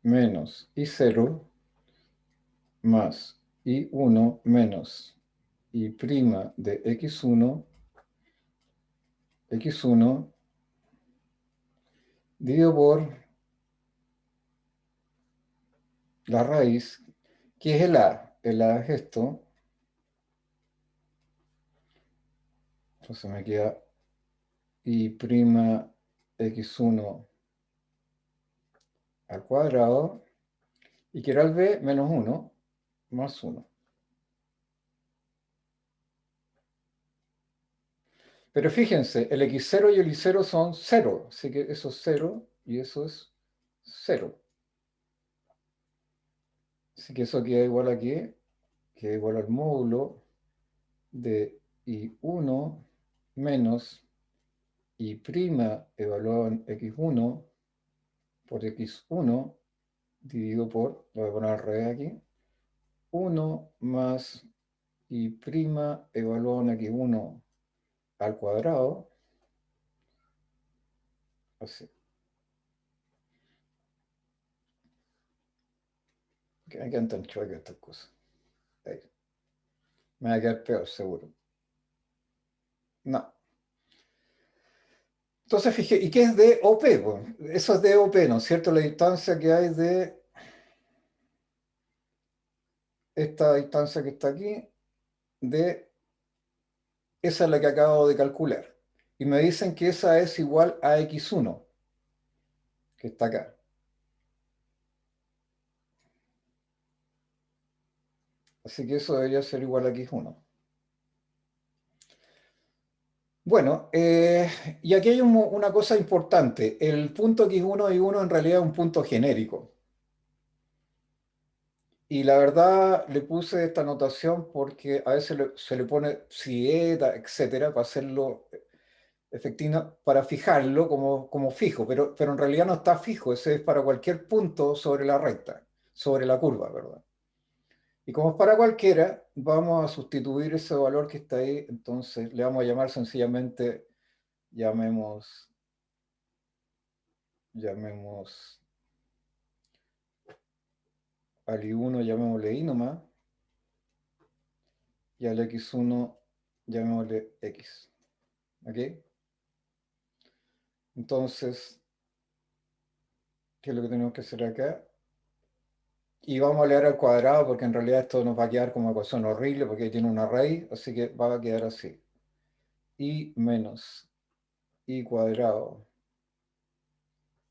menos y0 más y1 menos y' de x1 dividido por la raíz, que es el A. El A es esto. Entonces me queda y' x1 al cuadrado, y que era el B menos 1 más 1. Pero fíjense, el x0 y el y0 son 0, así que eso es 0 y eso es 0. Así que eso queda igual a qué? Queda igual al módulo de y1 menos y' evaluado en x1 por x1 dividido por, lo voy a poner al revés aquí, 1 más y' evaluado en x1 al cuadrado, así. Que me quedan tan chuecas estas cosas. Ahí. Me va a quedar peor, seguro. No. Entonces, fíjate, ¿y qué es DOP? Pues, eso es DOP, ¿no es cierto? La distancia que hay de esta distancia que está aquí, de esa es la que acabo de calcular. Y me dicen que esa es igual a x1, que está acá. Así que eso debería ser igual a x1. Bueno, y aquí hay una cosa importante. El punto x1 y 1 en realidad es un punto genérico. Y la verdad le puse esta notación porque a veces se le pone sieta, etcétera, para hacerlo efectivo, para fijarlo como fijo, pero en realidad no está fijo, ese es para cualquier punto sobre la recta, sobre la curva, ¿verdad? Y como es para cualquiera, vamos a sustituir ese valor que está ahí, entonces le vamos a llamar sencillamente, llamemos al i1, llamémosle i nomás, y al x1, llamémosle x. ¿Ok? Entonces, ¿qué es lo que tenemos que hacer acá? Y vamos a leer al cuadrado porque en realidad esto nos va a quedar como ecuación horrible porque tiene una raíz, así que va a quedar así. Y menos y cuadrado.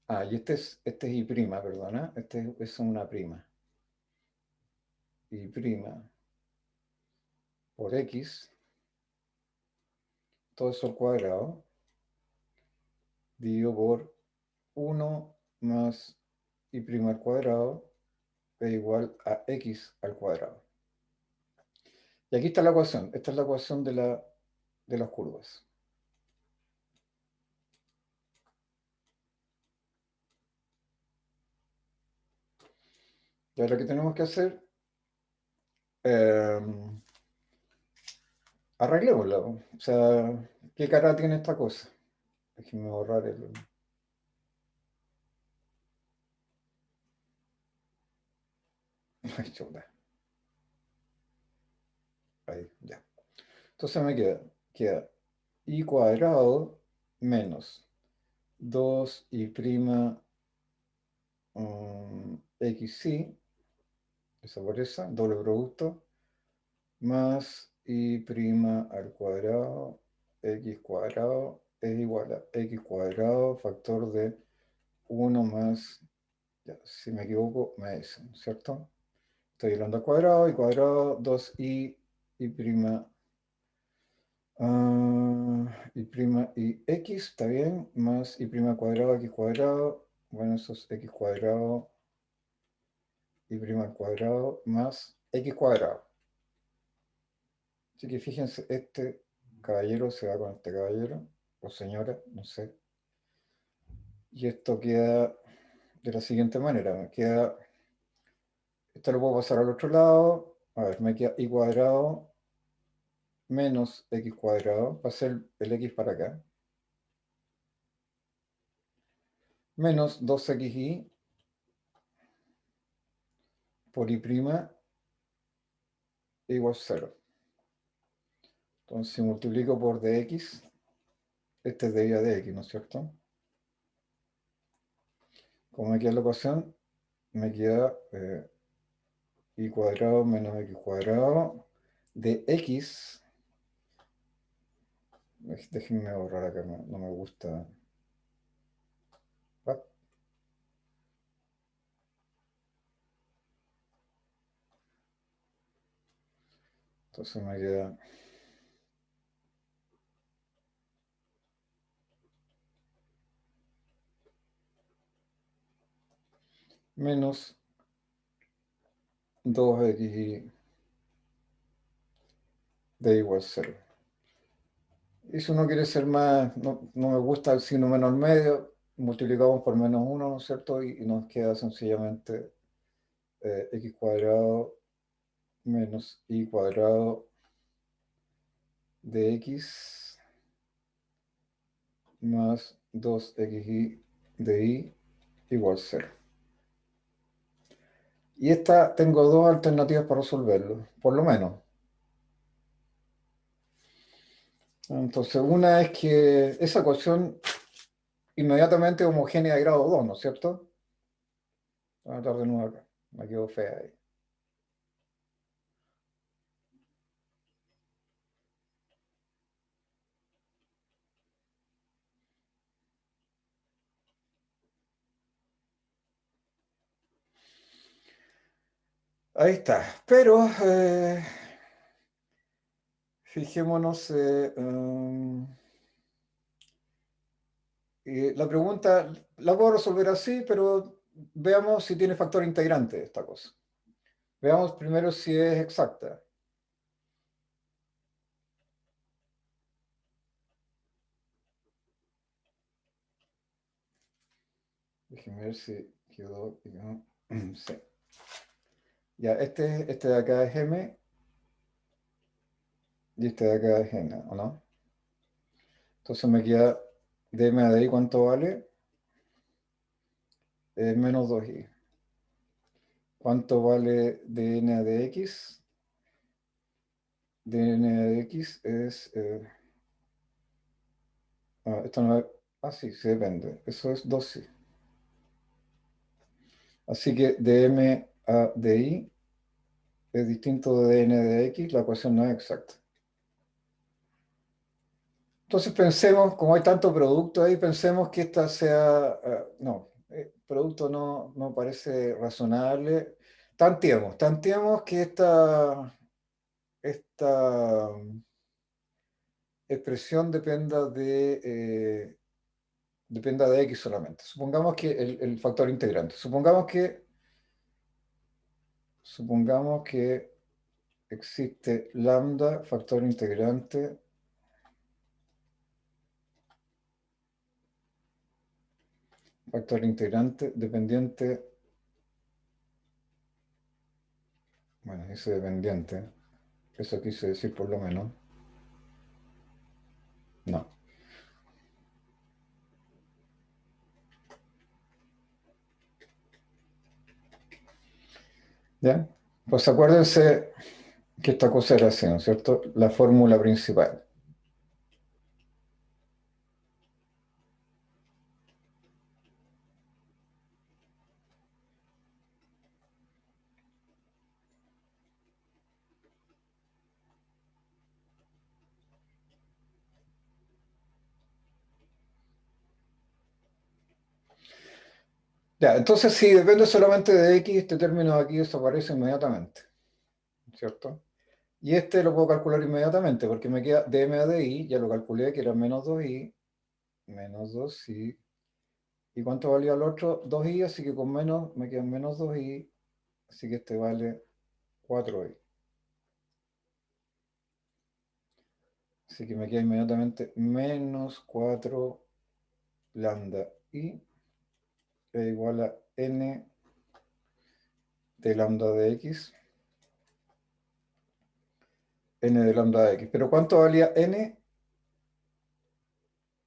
Ah, y este es y prima, perdona. Este es una prima. Y prima por x, todo eso al cuadrado, dividido por 1 más y prima al cuadrado es igual a x al cuadrado. Y aquí está la ecuación. Esta es la ecuación de las curvas. Y ahora, ¿qué tenemos que hacer? Arreglémosla. O sea, ¿qué cara tiene esta cosa? Déjenme borrar el... Ay, chuta. Ahí, ya. Entonces me queda y cuadrado menos 2y prima xy, esa por esa, doble producto, más y prima al cuadrado, x cuadrado es igual a x cuadrado, factor de 1 más, ya, si me equivoco, me dicen, ¿cierto? Estoy hablando al cuadrado, y cuadrado, 2y, y prima, y prima y x, ¿está bien? Más y prima al cuadrado, x cuadrado, bueno, eso es x cuadrado, y prima al cuadrado, más x cuadrado. Así que fíjense, este caballero se va con este caballero, o señora, no sé. Y esto queda de la siguiente manera. Me queda, esto lo puedo pasar al otro lado. A ver, me queda y cuadrado menos x cuadrado. Va a ser el x para acá. Menos 2xy por y prima igual 0. Entonces, si multiplico por dx, este es deriva de x, ¿no es cierto? Como me queda la ecuación, me queda y cuadrado menos x cuadrado de x. Déjenme borrar acá, no me gusta. What? Entonces me queda menos 2xy de igual 0. Y si uno quiere ser más, no me gusta el signo menos medio, multiplicamos por menos 1, ¿no es cierto? Y nos queda sencillamente x cuadrado menos y cuadrado de x más 2xy de y igual 0. Y esta tengo dos alternativas para resolverlo, por lo menos. Entonces, una es que esa ecuación inmediatamente homogénea de grado 2, ¿no es cierto? Voy a tratar de nuevo acá, me quedo fea ahí. Ahí está. Pero fijémonos, la pregunta la puedo resolver así, pero veamos si tiene factor integrante esta cosa. Veamos primero si es exacta. Déjenme ver si quedó. Sí. Ya, este de acá es M y este de acá es N, ¿o no? Entonces me queda de M a de I, ¿cuánto vale? Menos 2i. ¿Cuánto vale de N a de X? De N a de X es... esto no es... sí, sí depende. Eso es 2i. Así que de M a de I es distinto de N de X, la ecuación no es exacta. Entonces pensemos, como hay tanto producto ahí, pensemos que esta sea... no, producto no parece razonable. Tanteemos que esta expresión dependa de X solamente. Supongamos que el factor integrante. Supongamos que existe lambda, factor integrante dependiente, bueno, dice dependiente, eso quise decir por lo menos, no. ¿Ya? Pues acuérdense que esta cosa era así, ¿no es cierto? La fórmula principal. Ya, entonces si depende solamente de x, este término de aquí desaparece inmediatamente, ¿cierto? Y este lo puedo calcular inmediatamente porque me queda dm a di, ya lo calculé que era menos 2i. ¿Y cuánto valía el otro? 2i, así que con menos me quedan menos 2i, así que este vale 4i. Así que me queda inmediatamente menos 4 lambda i es igual a n de lambda de x, n de lambda de x. ¿Pero cuánto valía n?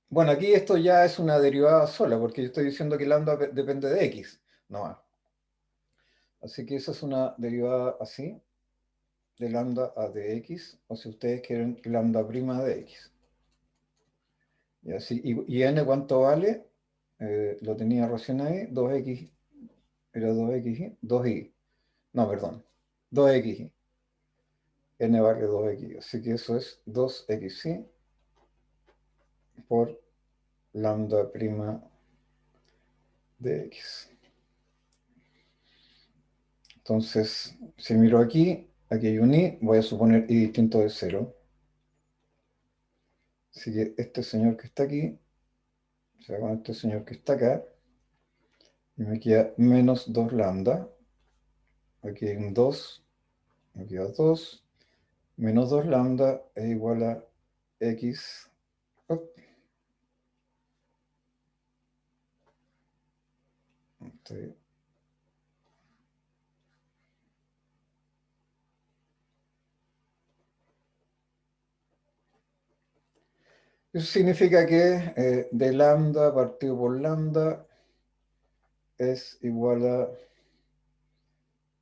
Bueno, aquí esto ya es una derivada sola, porque yo estoy diciendo que lambda depende de x, no más. Así que esa es una derivada así, de lambda a de x, o si ustedes quieren, lambda prima de x. Y, así, y n cuánto vale, lo tenía recién ahí, 2x, era 2x, 2i, no, perdón, 2xi, n vale 2x, así que eso es 2xi por lambda prima de x. Entonces, si miro aquí, aquí hay un i, voy a suponer i distinto de 0. Así que este señor que está aquí, se va con este señor que está acá, y me queda menos 2 lambda. Aquí hay un 2, me queda 2. Menos 2 lambda es igual a x. Op, estoy- Eso significa que de lambda partido por lambda es igual a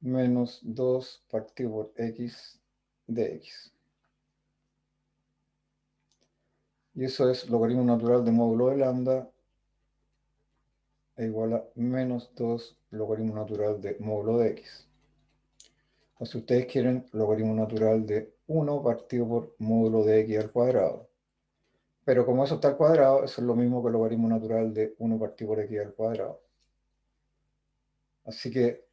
menos 2 partido por x de x. Y eso es logaritmo natural de módulo de lambda es igual a menos 2 logaritmo natural de módulo de x. O si ustedes quieren, logaritmo natural de 1 partido por módulo de x al cuadrado. Pero como eso está al cuadrado, eso es lo mismo que logaritmo natural de 1 partido por x al cuadrado. Así que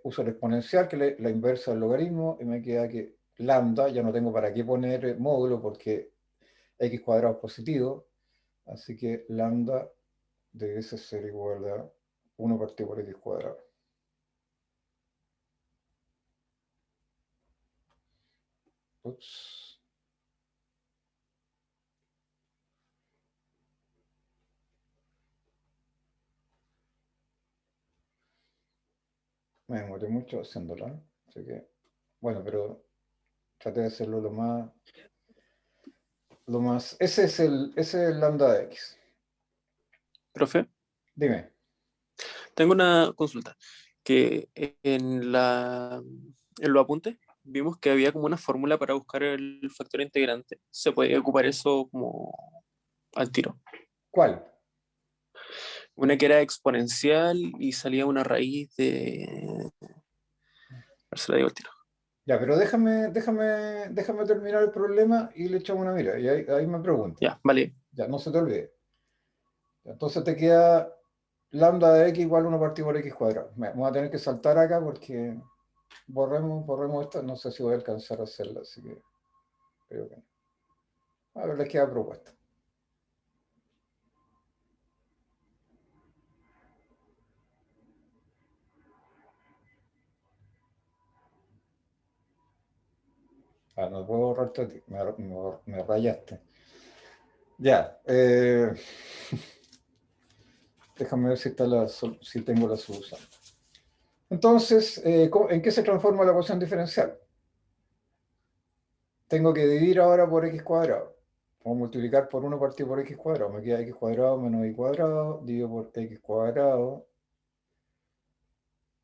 uso el exponencial, que es la inversa del logaritmo, y me queda que lambda, ya no tengo para qué poner módulo porque x cuadrado es positivo. Así que lambda debe ser igual a 1 partido por x cuadrado. Ups. Me demoré mucho haciéndola. Así que, bueno, pero traté de hacerlo lo más. Ese es el lambda de x. Profe, Dime. tengo una consulta. Que en los apuntes vimos que había como una fórmula para buscar el factor integrante. ¿Se puede ocupar eso como al tiro? ¿Cuál? Una que era exponencial y salía una raíz de... A ver, se la digo al tiro. Ya, pero déjame terminar el problema y le echamos una mira. Y ahí me pregunta. Ya, vale. Ya, no se te olvide. Entonces te queda lambda de x igual a 1 partido por x cuadrado. Voy a tener que saltar acá porque borremos esta. No sé si voy a alcanzar a hacerla, así que creo que no. A ver, les queda propuesta. Ah, no puedo borrarte a ti. Me rayaste. Ya. Déjame ver si tengo la solución. Entonces, ¿en qué se transforma la ecuación diferencial? Tengo que dividir ahora por x cuadrado. O multiplicar por 1 partido por x cuadrado. Me queda x cuadrado menos y cuadrado. Divido por x cuadrado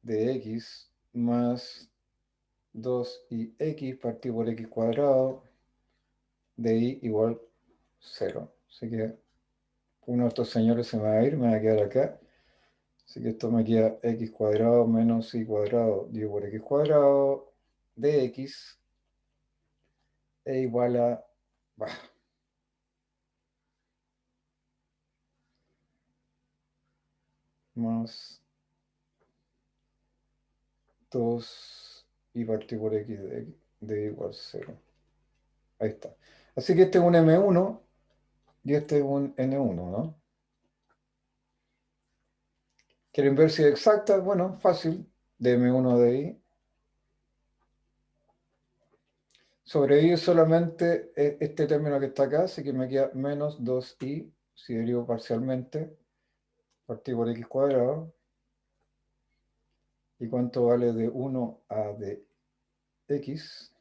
de x más 2x partido por x cuadrado de y igual 0. Así que uno de estos señores se me va a ir, me va a quedar acá. Así que esto me queda x cuadrado menos y cuadrado dividido por x cuadrado de x e igual a... bah, más 2 y partir por x de igual 0. Ahí está. Así que este es un M1 y este es un N1, ¿no? ¿Quieren ver si es exacta? Bueno, fácil. De M1 de I. Sobre I solamente este término que está acá, así que me queda menos 2i, si derivo parcialmente, partido por x cuadrado. ¿Y cuánto vale de 1 a de x?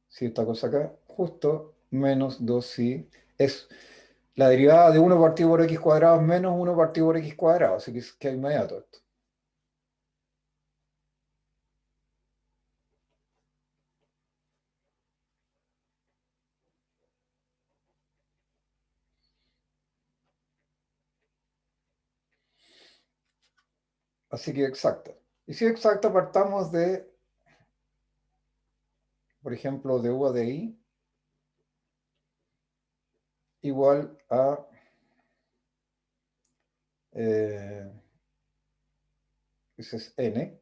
Si esta cosa acá, justo menos 2i es la derivada de 1 partido por x cuadrado es menos 1 partido por x cuadrado, así que es que inmediato esto. Así que exacta. Y si es exacta, partamos de, por ejemplo, de u a de i igual a ese es n.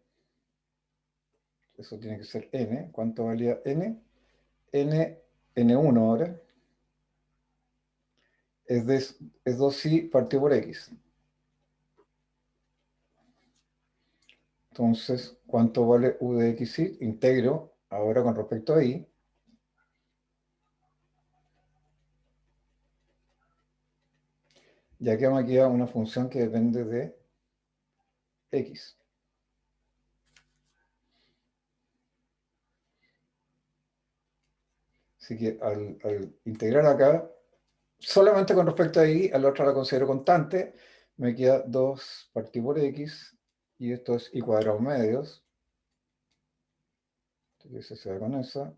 Eso tiene que ser n. ¿Cuánto valía n? N1 ahora. Es 2i partido por x. Entonces, ¿cuánto vale u de xi? Integro ahora con respecto a i. Ya que me queda una función que depende de x. Así que al integrar acá, solamente con respecto a i, a la otra la considero constante, me queda 2 partido por x, y esto es i cuadrado medios. Entonces se va con esa,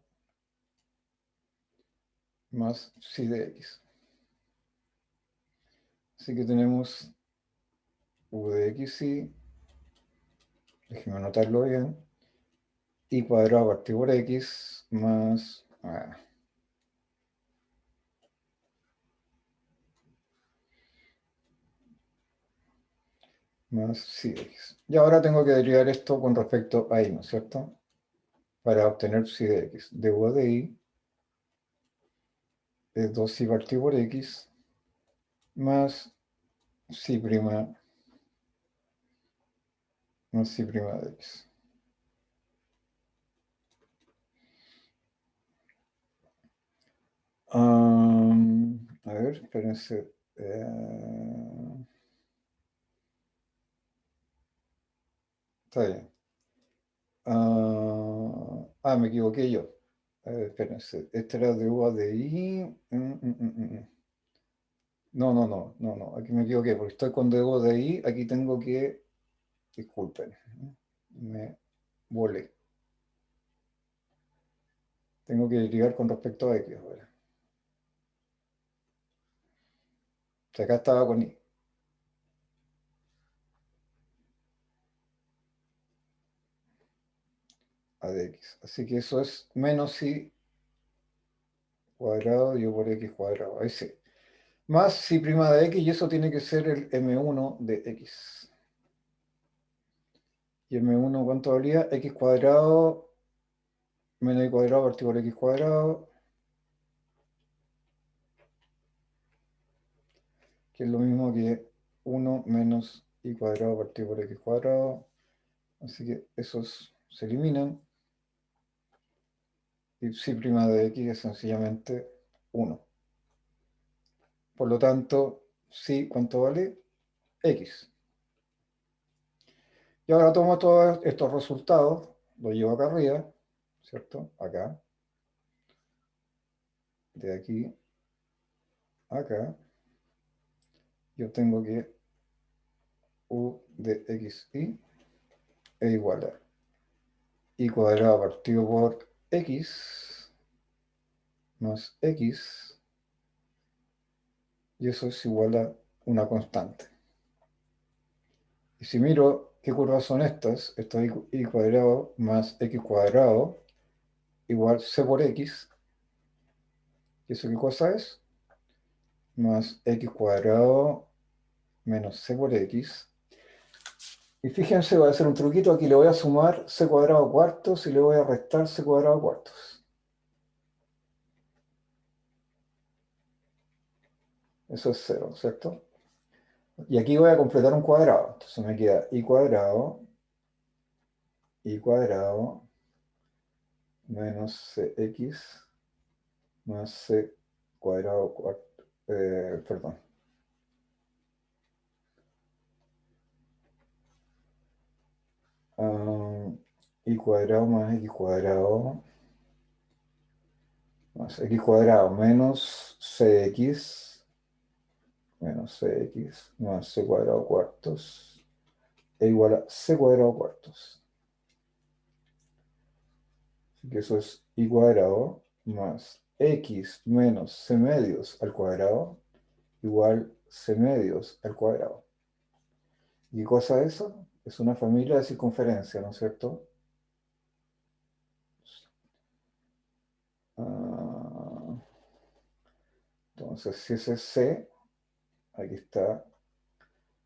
más psi de x. Así que tenemos u de xi, déjenme anotarlo bien, i cuadrado partido por x más, más psi de x. Y ahora tengo que derivar esto con respecto a i, ¿no es cierto? Para obtener psi de x. De u de i es 2i partido por x más psi prima, más psi prima de x. A ver, espérense. Está bien. Me equivoqué yo. Espérense. Este era de U a de I. No, no, no, no, no. Aquí me equivoqué, porque estoy con de U a de I. Aquí tengo que. Disculpen. Me volé. Tengo que derivar con respecto a X ahora. O sea, acá estaba con I. A de X. Así que eso es menos I cuadrado dividido por X cuadrado. Ahí sí. Más psi prima de X, y eso tiene que ser el M1 de X. Y M1, ¿cuánto valía? X cuadrado menos Y cuadrado partido por X cuadrado, que es lo mismo que 1 menos Y cuadrado partido por X cuadrado. Así que esos se eliminan. Y psi prima de X es sencillamente 1. Por lo tanto, psi, ¿cuánto vale? X. Y ahora tomo todos estos resultados, los llevo acá arriba, ¿cierto? Acá. De aquí a acá. Yo tengo que u de xi es igual a y cuadrado partido por x más x, y eso es igual a una constante. Y si miro qué curvas son estas, esto es y cuadrado más x cuadrado igual c por x, ¿y eso qué cosa es? Más x cuadrado menos c por x, Y fíjense, voy a hacer un truquito aquí, le voy a sumar c cuadrado cuartos y le voy a restar c cuadrado cuartos. Eso es 0, ¿cierto? Y aquí voy a completar un cuadrado. Entonces me queda i cuadrado menos cx más c cuadrado cuarto, perdón. I cuadrado más x cuadrado más x cuadrado menos cx más c cuadrado cuartos e igual a c cuadrado cuartos. Así que eso es i cuadrado más x menos c medios al cuadrado igual c medios al cuadrado. ¿Y qué cosa es eso? Es una familia de circunferencia, ¿no es cierto? Ah, entonces, si ese es c, aquí está,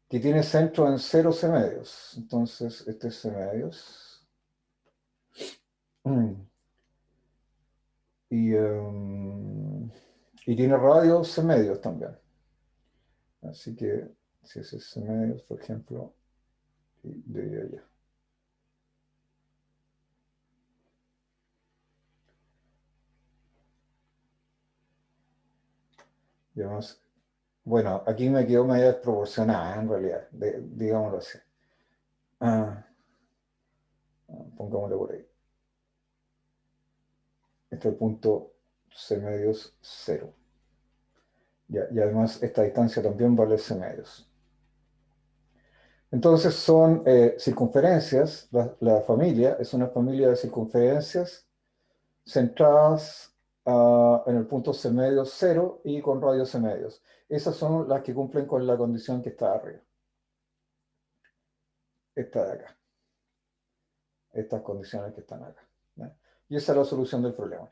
que tiene centro en 0 c medios. Entonces, este es c medios. Y tiene radio c medios también. Así que si ese es c medios, por ejemplo, de allá. Y además, bueno, aquí me quedó media desproporcionada en realidad, digámoslo así. Ah, pongámoslo por ahí. Este es el punto c medios 0. Y además esta distancia también vale c medios. Entonces son circunferencias, la familia es una familia de circunferencias centradas en el punto c medios 0 y con radio c medios. Esas son las que cumplen con la condición que está arriba. Esta de acá. Estas condiciones que están acá. ¿Ya? Y esa es la solución del problema.